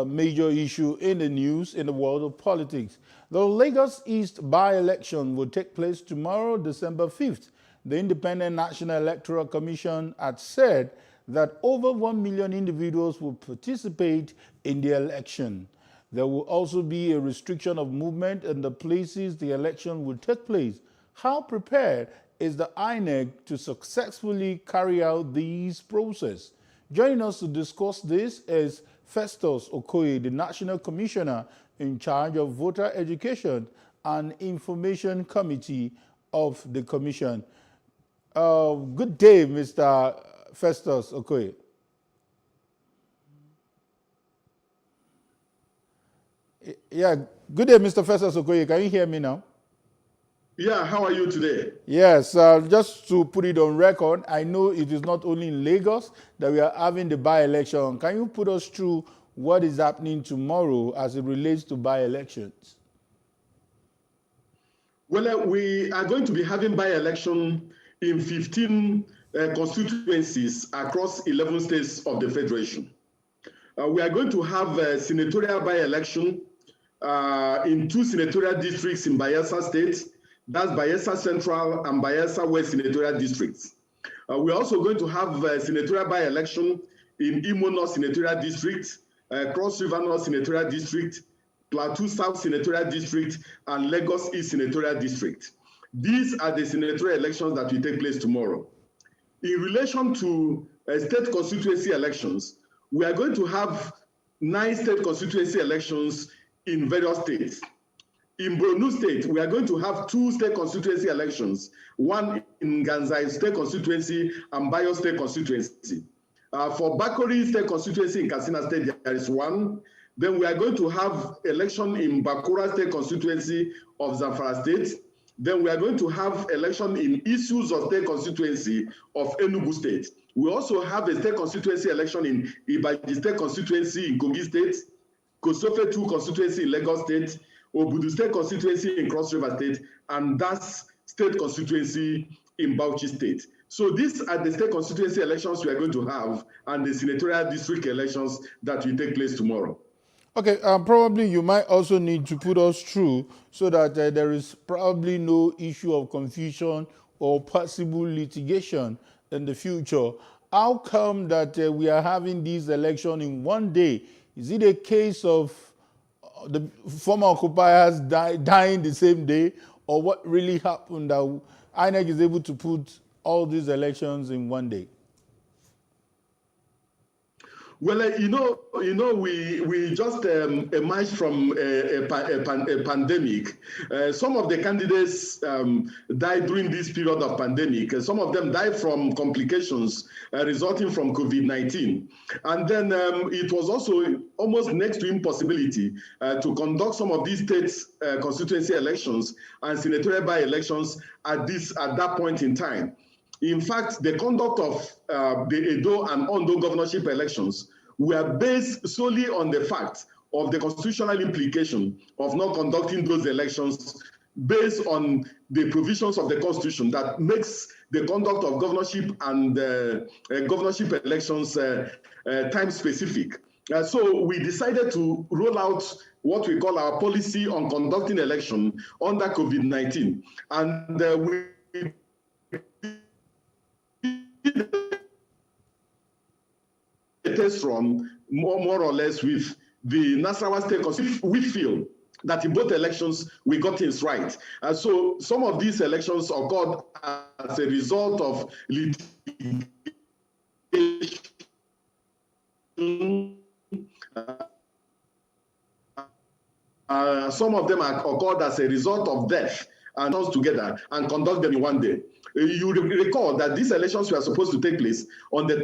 [SPEAKER 25] major issue in the news in the world of politics. The Lagos East by-election will take place tomorrow, December 5th. The Independent National Electoral Commission had said that over 1 million individuals will participate in the election. There will also be a restriction of movement in the places the election will take place. How prepared is the INEC to successfully carry out these processes? Joining us to discuss this is Festus Okoye, the National Commissioner
[SPEAKER 2] in charge of Voter Education and Information Committee of the Commission. Good day, Mr. Festus Okoye. Yeah, good day, Mr. Festus Okoye. Can you hear me now?
[SPEAKER 21] Yeah, how are you today?
[SPEAKER 2] Yes, just to put it on record, I know it is not only in Lagos that we are having the by-election. Can you put us through what is happening tomorrow as it relates to by-elections?
[SPEAKER 21] Well, we are going to be having by-election in 15 constituencies across 11 states of the Federation. We are going to have a senatorial by-election in 2 senatorial districts in Bayelsa State. That's Bayelsa Central and Bayelsa West senatorial districts. We're also going to have a senatorial by-election in Imo North senatorial district, Cross River North senatorial district, Plateau South senatorial district, and Lagos East senatorial district. These are the senatorial elections that will take place tomorrow. In relation to state constituency elections, we are going to have 9 state constituency elections in various states. In Borno State, we are going to have 2 state constituency elections, one in Ganzai State constituency and Bayo State constituency. For Bakori State constituency in Katsina State, there is one. Then we are going to have election in Bakura State constituency of Zamfara State. Then we are going to have election in Issues of State constituency of Enugu State. We also have a state constituency election in Ibadan State constituency in Kogi State, Kosofe 2 constituency in Lagos State, Obudu State constituency in Cross River State, and Das State constituency in Bauchi State. So these are the state constituency elections we are going to have, and the senatorial district elections that will take place tomorrow.
[SPEAKER 2] Okay, probably you might also need to put us through so that there is probably no issue of confusion or possible litigation in the future. How come that we are having these elections in one day? Is it a case of the former occupiers dying the same day, or what really happened that INEC is able to put all these elections in one day?
[SPEAKER 21] Well, we just emerged from a pandemic. Some of the candidates died during this period of pandemic. Some of them died from complications resulting from COVID-19. And then it was also almost next to impossibility to conduct some of these states constituency elections and senatorial by-elections at that point in time. In fact, the conduct of the Edo and Ondo governorship elections were based solely on the fact of the constitutional implication of not conducting those elections based on the provisions of the Constitution that makes the conduct of governorship and governorship elections time-specific. So we decided to roll out what we call our policy on conducting election under COVID-19. And we test run more or less with the Nasarawa State Constitution. We feel that in both elections we got things right. So some of these elections occurred as a result of litigation. Some of them occurred as a result of death and us together and conduct them in one day. You recall that these elections were supposed to take place on the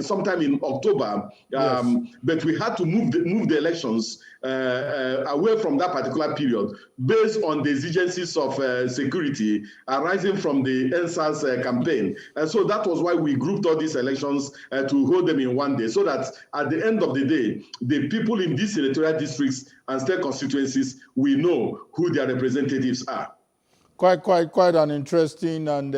[SPEAKER 21] sometime in October, yes. But we had to move the elections away from that particular period based on the exigencies of security arising from the NSAS campaign. And so that was why we grouped all these elections to hold them in one day, so that at the end of the day, the people in these senatorial districts and state constituencies, we know who their representatives are.
[SPEAKER 2] Quite an interesting and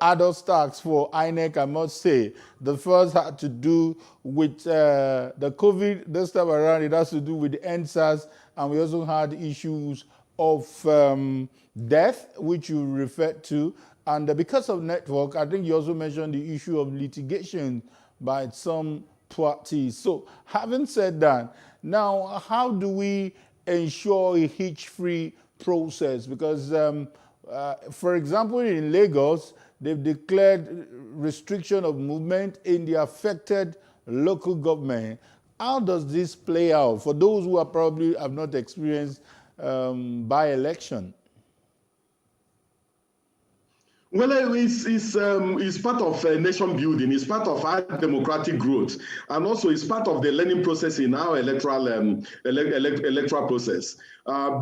[SPEAKER 2] adult task for INEC, I must say. The first had to do with the COVID. This time around, it has to do with the NSAS, and we also had issues of death, which you referred to. And because of network, I think you also mentioned the issue of litigation by some parties. So having said that, now how do we ensure a hitch-free process? Because, for example, in Lagos, they've declared restriction of movement in the affected local government. How does this play out for those who are probably have not experienced by-election?
[SPEAKER 21] Well, it's part of nation building. It's part of our democratic growth, and also it's part of the learning process in our electoral process.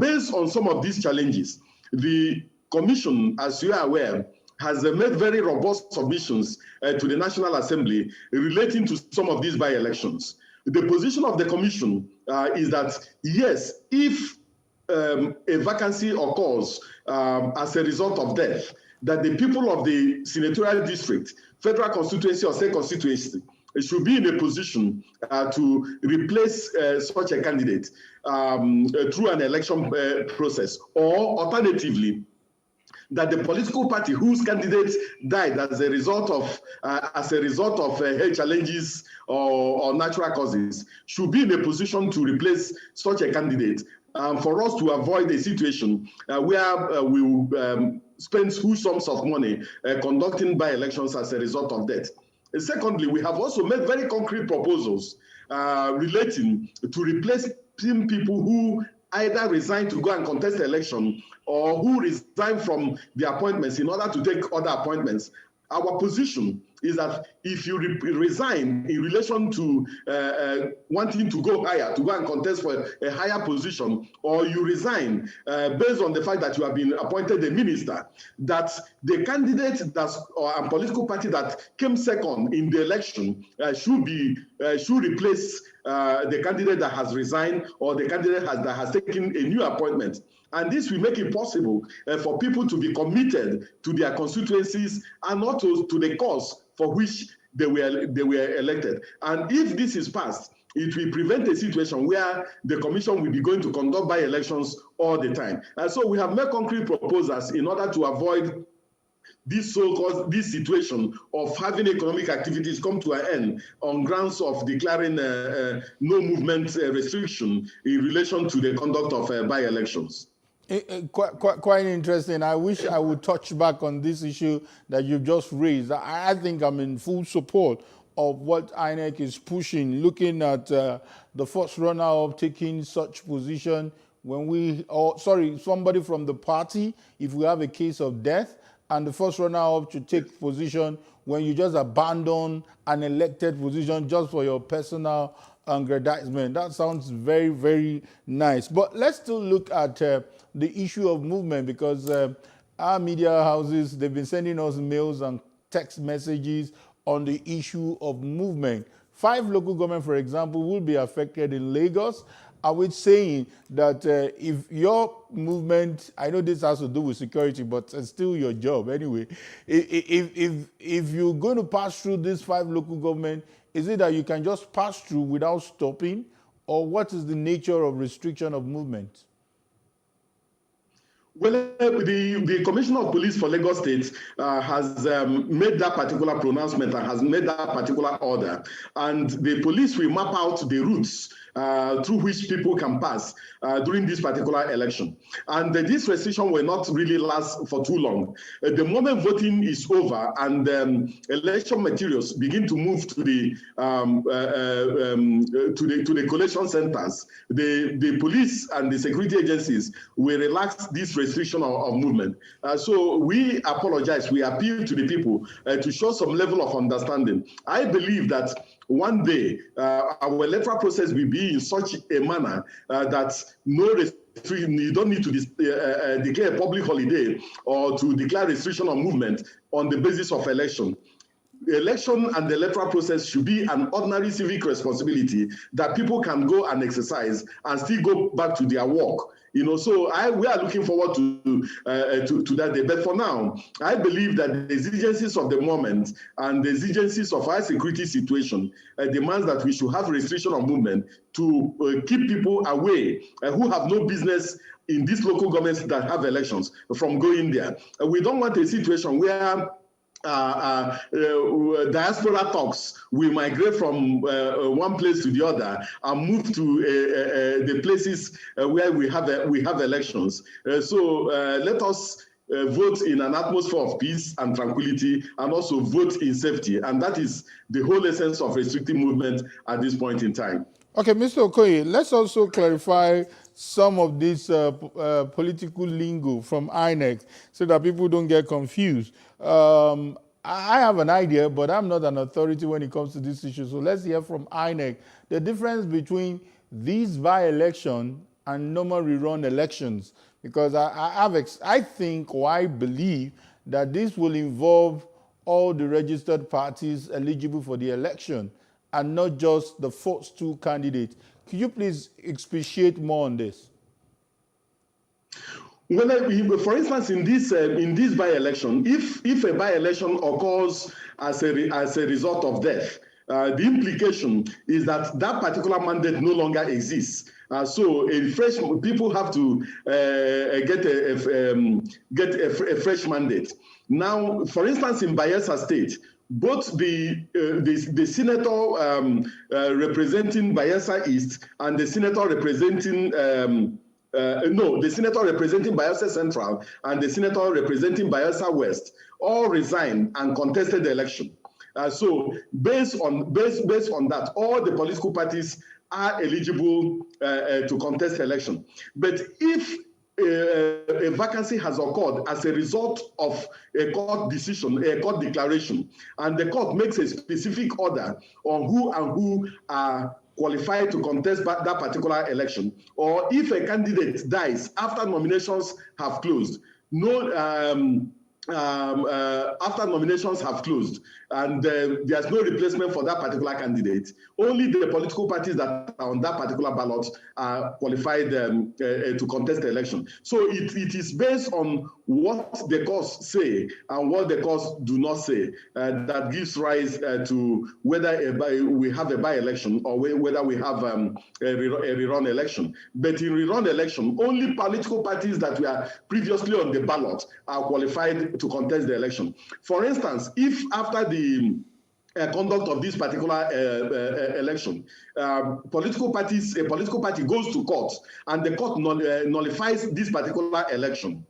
[SPEAKER 21] Based on some of these challenges, the Commission, as you are aware, has made very robust submissions to the National Assembly relating to some of these by-elections. The position of the Commission is that, yes, if a vacancy occurs as a result of death, that the people of the senatorial district, federal constituency or state constituency should be in a position to replace such a candidate through an election process, or alternatively, that the political party whose candidate died as a result of health challenges or natural causes should be in a position to replace such a candidate. For us to avoid a situation where we will spend huge sums of money conducting by-elections as a result of that. Secondly, we have also made very concrete proposals relating to replacing people who either resign to go and contest the election or who resign from their appointments in order to take other appointments. Our position is that if you resign in relation to wanting to go higher, to go and contest for a higher position, or you resign based on the fact that you have been appointed a minister, that the candidate or a political party that came second in the election should replace the candidate that has resigned or the candidate that has taken a new appointment. And this will make it possible for people to be committed to their constituencies and not to the cause for which they were elected. And if this is passed, it will prevent a situation where the Commission will be going to conduct by-elections all the time. And so we have made concrete proposals in order to avoid this situation of having economic activities come to an end on grounds of declaring no movement restriction in relation to the conduct of by-elections.
[SPEAKER 2] Quite interesting. I wish I would touch back on this issue that you've just raised. I think I'm in full support of what INEC is pushing, looking at the first runner-up taking such position when somebody from the party, if we have a case of death, and the first runner-up to take position when you just abandon an elected position just for your personal aggrandizement. That sounds very, very nice. But let's still look at the issue of movement, because our media houses, they've been sending us mails and text messages on the issue of movement. 5 local governments, for example, will be affected in Lagos. Are we saying that if your movement, I know this has to do with security, but it's still your job anyway. If you're going to pass through these 5 local governments, is it that you can just pass through without stopping, or what is the nature of restriction of movement?
[SPEAKER 21] Well, the Commissioner of Police for Lagos State has made that particular pronouncement and has made that particular order. And the police will map out the routes through which people can pass during this particular election. And this restriction will not really last for too long. The moment voting is over and election materials begin to move to the collation centers, the police and the security agencies will relax this restriction of movement. So we apologize. We appeal to the people to show some level of understanding. I believe that one day our electoral process will be in such a manner that no restriction, you don't need to declare a public holiday or to declare restriction of movement on the basis of election. The election and the electoral process should be an ordinary civic responsibility that people can go and exercise and still go back to their work. You know, so we are looking forward to that day. But for now, I believe that the exigencies of the moment and the exigencies of our security situation demands that we should have restriction of movement to keep people away who have no business in these local governments that have elections from going there. We don't want a situation where diaspora talks will migrate from one place to the other and move to the places where we have elections. So let us vote in an atmosphere of peace and tranquility, and also vote in safety. And that is the whole essence of restricting movement at this point in time.
[SPEAKER 2] Okay, Mr. Okoye, let's also clarify some of this political lingo from INEC so that people don't get confused. I have an idea, but I'm not an authority when it comes to this issue. So let's hear from INEC the difference between these by-election and normal rerun elections, because I think or I believe that this will involve all the registered parties eligible for the election and not just the first two candidates. Could you please expatiate more on this?
[SPEAKER 21] Well, for instance, in this by-election, if a by-election occurs as a result of death, the implication is that that particular mandate no longer exists. So people have to get a fresh mandate. Now, for instance, in Bayelsa State, both the senator representing Bayelsa East and the senator representing the senator representing Bayelsa Central and the senator representing Bayelsa West all resigned and contested the election. So based on that, all the political parties are eligible to contest the election. But if a vacancy has occurred as a result of a court decision, a court declaration, and the court makes a specific order on who are qualified to contest that particular election, or if a candidate dies after nominations have closed, after nominations have closed and there's no replacement for that particular candidate, only the political parties that are on that particular ballot are qualified to contest the election. So it is based on what the courts say and what the courts do not say that gives rise to whether we have a by-election or whether we have a rerun election. But in rerun election, only political parties that were previously on the ballot are qualified to contest the election. For instance, if after the conduct of this particular election, a political party goes to court and the court nullifies this particular election,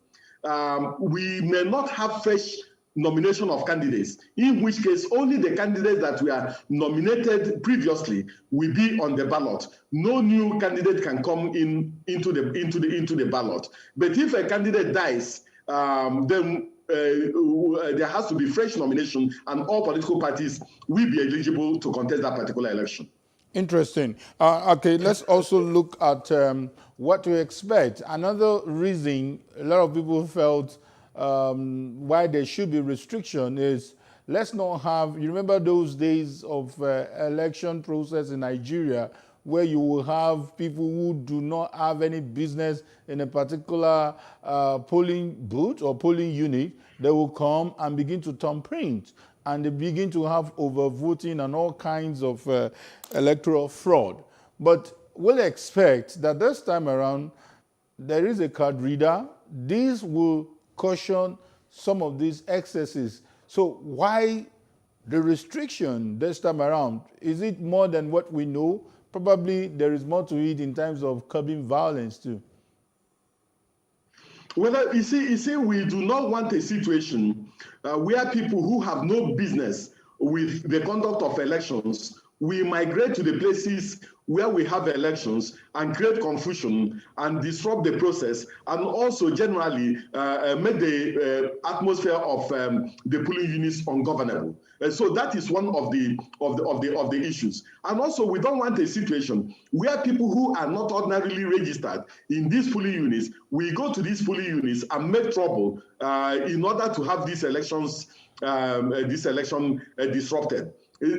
[SPEAKER 21] we may not have fresh nomination of candidates, in which case only the candidates that were nominated previously will be on the ballot. No new candidate can come into the ballot. But if a candidate dies, then there has to be fresh nomination, and all political parties will be eligible to contest that particular election.
[SPEAKER 2] Interesting. Okay, let's also look at what to expect. Another reason a lot of people felt why there should be restriction is, let's not have, you remember those days of election process in Nigeria where you will have people who do not have any business in a particular polling booth or polling unit. They will come and begin to thumbprint, and they begin to have overvoting and all kinds of electoral fraud. But we'll expect that this time around, there is a card reader. This will caution some of these excesses. So why the restriction this time around? Is it more than what we know? Probably there is more to it in terms of curbing violence too.
[SPEAKER 21] Well, you see, we do not want a situation where people who have no business with the conduct of elections will migrate to the places where we have elections and create confusion and disrupt the process, and also generally make the atmosphere of the polling units ungovernable. So that is one of the issues. And also, we don't want a situation where people who are not ordinarily registered in these polling units will go to these polling units and make trouble in order to have these elections, this election disrupted.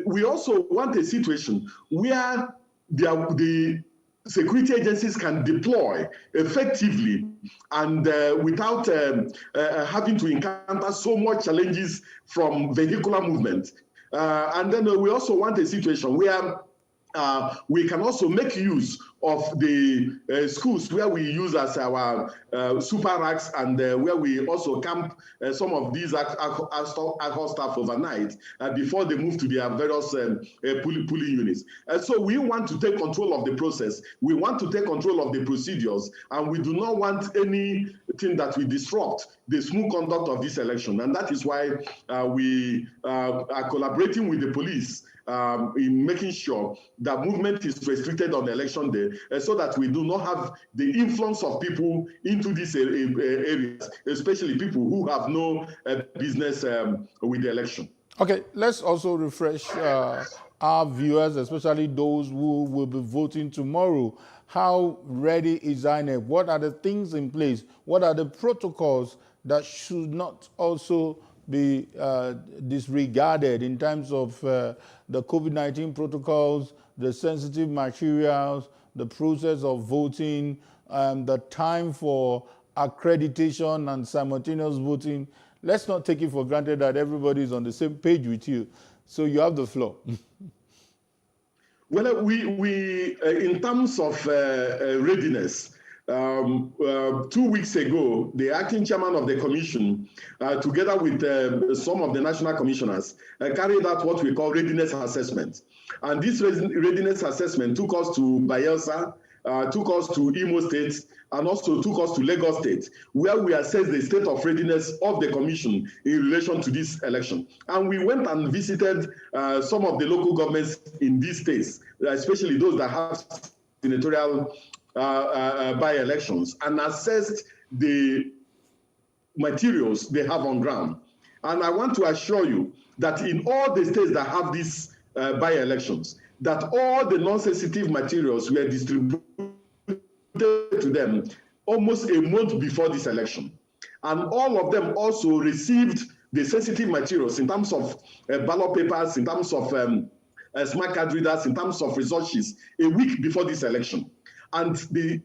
[SPEAKER 21] We also want a situation where the security agencies can deploy effectively and without having to encounter so much challenges from vehicular movement. And then we also want a situation where we can also make use of the schools where we use as our super racks, and where we also camp some of these ad hoc staff overnight before they move to their various polling units. So we want to take control of the process. We want to take control of the procedures, and we do not want anything that will disrupt the smooth conduct of this election. And that is why we are collaborating with the police in making sure that movement is restricted on election day, so that we do not have the influence of people into these areas, especially people who have no business with the election.
[SPEAKER 2] Okay, let's also refresh our viewers, especially those who will be voting tomorrow. How ready is INEC? What are the things in place? What are the protocols that should not also be disregarded in terms of the COVID-19 protocols, the sensitive materials, the process of voting, the time for accreditation and simultaneous voting? Let's not take it for granted that everybody is on the same page with you. So you have the floor.
[SPEAKER 21] Well, we in terms of readiness, 2 weeks ago, the acting chairman of the commission, together with some of the national commissioners, carried out what we call readiness assessment. And this readiness assessment took us to Bayelsa, took us to Imo State, and also took us to Lagos State, where we assessed the state of readiness of the commission in relation to this election. And we went and visited some of the local governments in these states, especially those that have senatorial by-elections, and assessed the materials they have on ground. And I want to assure you that in all the states that have these by-elections, that all the non-sensitive materials were distributed to them almost a month before this election. And all of them also received the sensitive materials in terms of ballot papers, in terms of smart card readers, in terms of resources, a week before this election. And the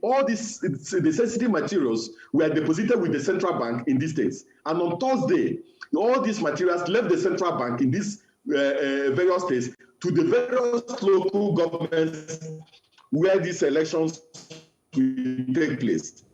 [SPEAKER 21] sensitive materials were deposited with the central bank in these states. And on Thursday, all these materials left the central bank in these various states to the various local governments where these elections will take place.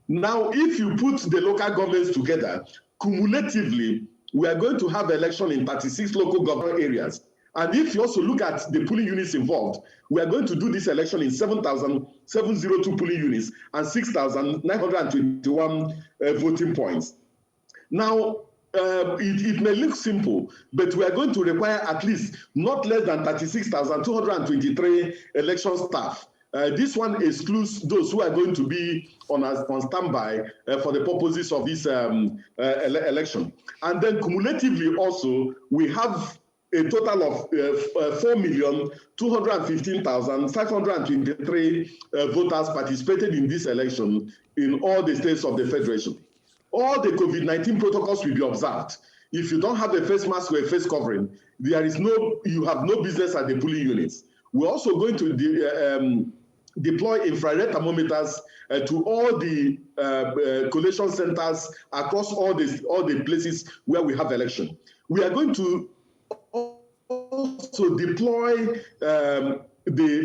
[SPEAKER 21] Now, if you put the local governments together, cumulatively, we are going to have election in 36 local government areas. And if you also look at the polling units involved, we are going to do this election in 7,702 polling units and 6,921 voting points. Now, it may look simple, but we are going to require at least not less than 36,223 election staff. This one excludes those who are going to be on standby for the purposes of this election. And then cumulatively also, we have a total of 4,215,523 voters participated in this election in all the states of the Federation. All the COVID-19 protocols will be observed. If you don't have a face mask or a face covering, you have no business at the polling units. We're also going to deploy infrared thermometers to all the collation centers across all the places where we have election. We are going to also deploy the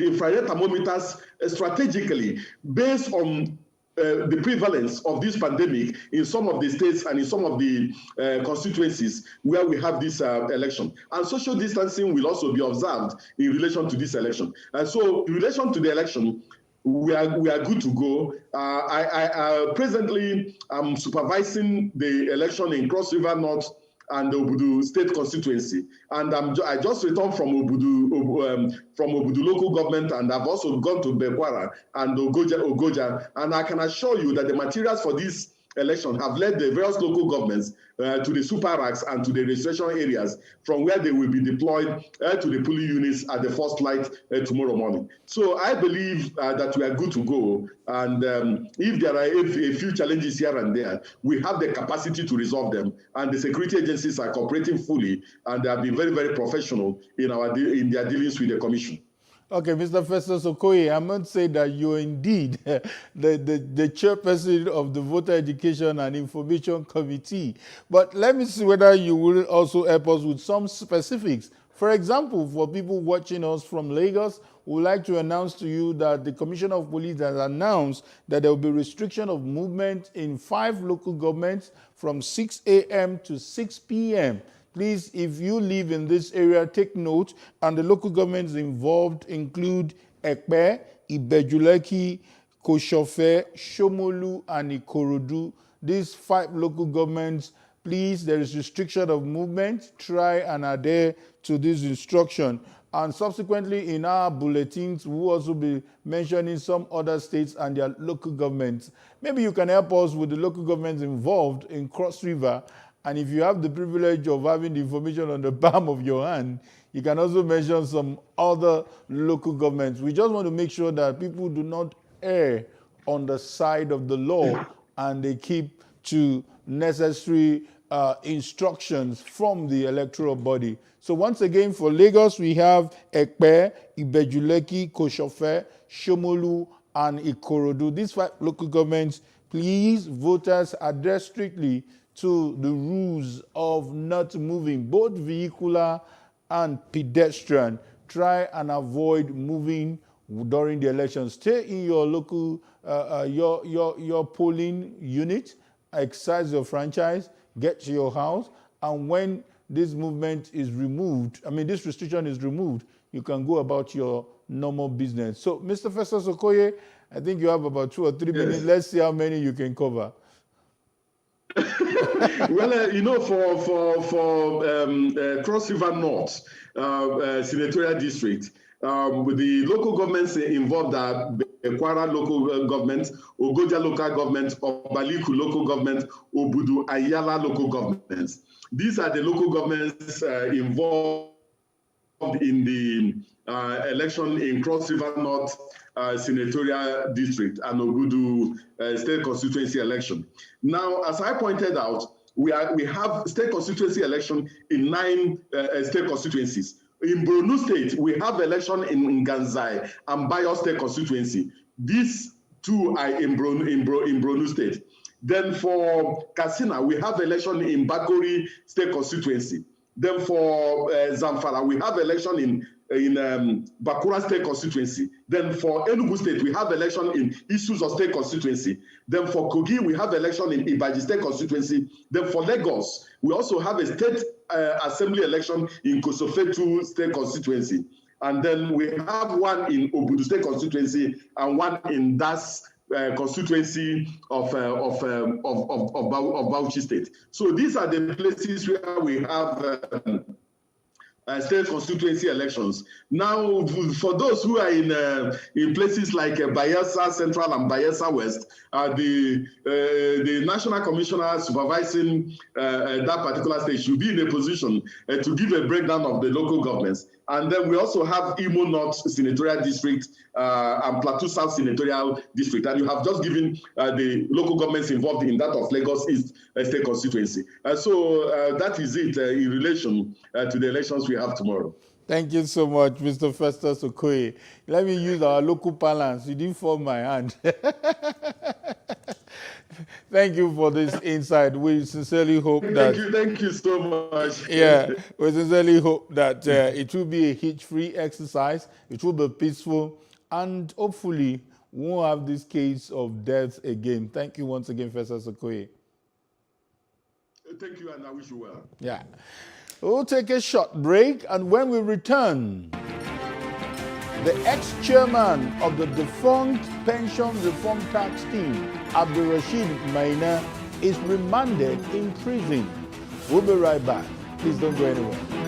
[SPEAKER 21] infrared thermometers strategically based on the prevalence of this pandemic in some of the states and in some of the constituencies where we have this election. And social distancing will also be observed in relation to this election. And so in relation to the election, we are good to go. Presently, I'm supervising the election in Cross River North and the Obudu state constituency. And I just returned from Obudu local government, and I've also gone to Bekwara and Ogoja. And I can assure you that the materials for this election have led the various local governments to the super racks and to the registration areas from where they will be deployed to the polling units at the first light tomorrow morning. So I believe that we are good to go. And if there are a few challenges here and there, we have the capacity to resolve them. And the security agencies are cooperating fully, and they have been very, very professional in their dealings with the commission.
[SPEAKER 2] Okay, Mr. Festus Okoye, I must say that you're indeed the chairperson of the Voter Education and Information Committee. But let me see whether you will also help us with some specifics. For example, for people watching us from Lagos, we would like to announce to you that the Commissioner of Police has announced that there will be restriction of movement in 5 local governments from 6 a.m. to 6 p.m. Please, if you live in this area, take note. And the local governments involved include Ekpe, Ibejuleki, Koshofe, Shomolu, and Ikorodu. These 5 local governments Please, there is restriction of movement. Try and adhere to this instruction. And subsequently, in our bulletins, we'll also be mentioning some other states and their local governments. Maybe you can help us with the local governments involved in Cross River. And if you have the privilege of having the information on the palm of your hand, you can also mention some other local governments. We just want to make sure that people do not err on the side of the law and they keep to necessary instructions from the electoral body. So once again, for Lagos, we have Ekpe, Ibejuleki, Koshofe, Shomolu, and Ikorodu. These 5 local governments, please, voters, adhere strictly to the rules of not moving, both vehicular and pedestrian. Try and avoid moving during the election. Stay in your local, your polling unit, exercise your franchise, get to your house, and when this movement is removed, this restriction is removed, you can go about your normal business. So, Mr. Festus Okoye, I think you have about 2 or 3 minutes. Let's see how many you can cover.
[SPEAKER 21] Well, for Cross River North Senatorial District, the local governments involved are Kwara local government, Ogoja local government, Obaliku local government, Obudu Ayala local governments. These are the local governments involved in the election in Cross River North Senatorial District and Obudu State Constituency election. Now, as I pointed out, we have state constituency election in 9 state constituencies. In Borno State, we have election in Ganzai and Bayo State constituency. These 2 are in Borno State. Then for Katsina, we have election in Bakori State constituency. Then for Zamfara, we have election in Bakura State constituency. Then for Enugu State, we have election in Isuzu State constituency. Then for Kogi, we have election in Ibadan State constituency. Then for Lagos, we also have a state assembly election in Kosofetu State constituency. And then we have one in Obudu State constituency and one in Das constituency of Bauchi State. So these are the places where we have state constituency elections. Now, for those who are in places like Bayelsa Central and Bayelsa West, the National Commissioner supervising that particular state should be in a position to give a breakdown of the local governments. And then we also have Imo North Senatorial District and Plateau South Senatorial District. And you have just given the local governments involved in that of Lagos East State constituency. So that is it in relation to the elections we have tomorrow.
[SPEAKER 2] Thank you so much, Mr. Festus Okoye. Let me use our local parlance. You didn't form my hand. Thank you for this insight. We sincerely hope that...
[SPEAKER 21] Thank you so much.
[SPEAKER 2] Yeah, we sincerely hope that it will be a hitch-free exercise. It will be peaceful. And hopefully, we won't have this case of death again. Thank you once again, Festus Okoye.
[SPEAKER 21] Thank you, and I wish you well.
[SPEAKER 2] Yeah. We'll take a short break, and when we return, the ex-chairman of the defunct Pension Reform Tax Team, Abdulrasheed Maina, is remanded in prison. We'll be right back. Please don't go anywhere.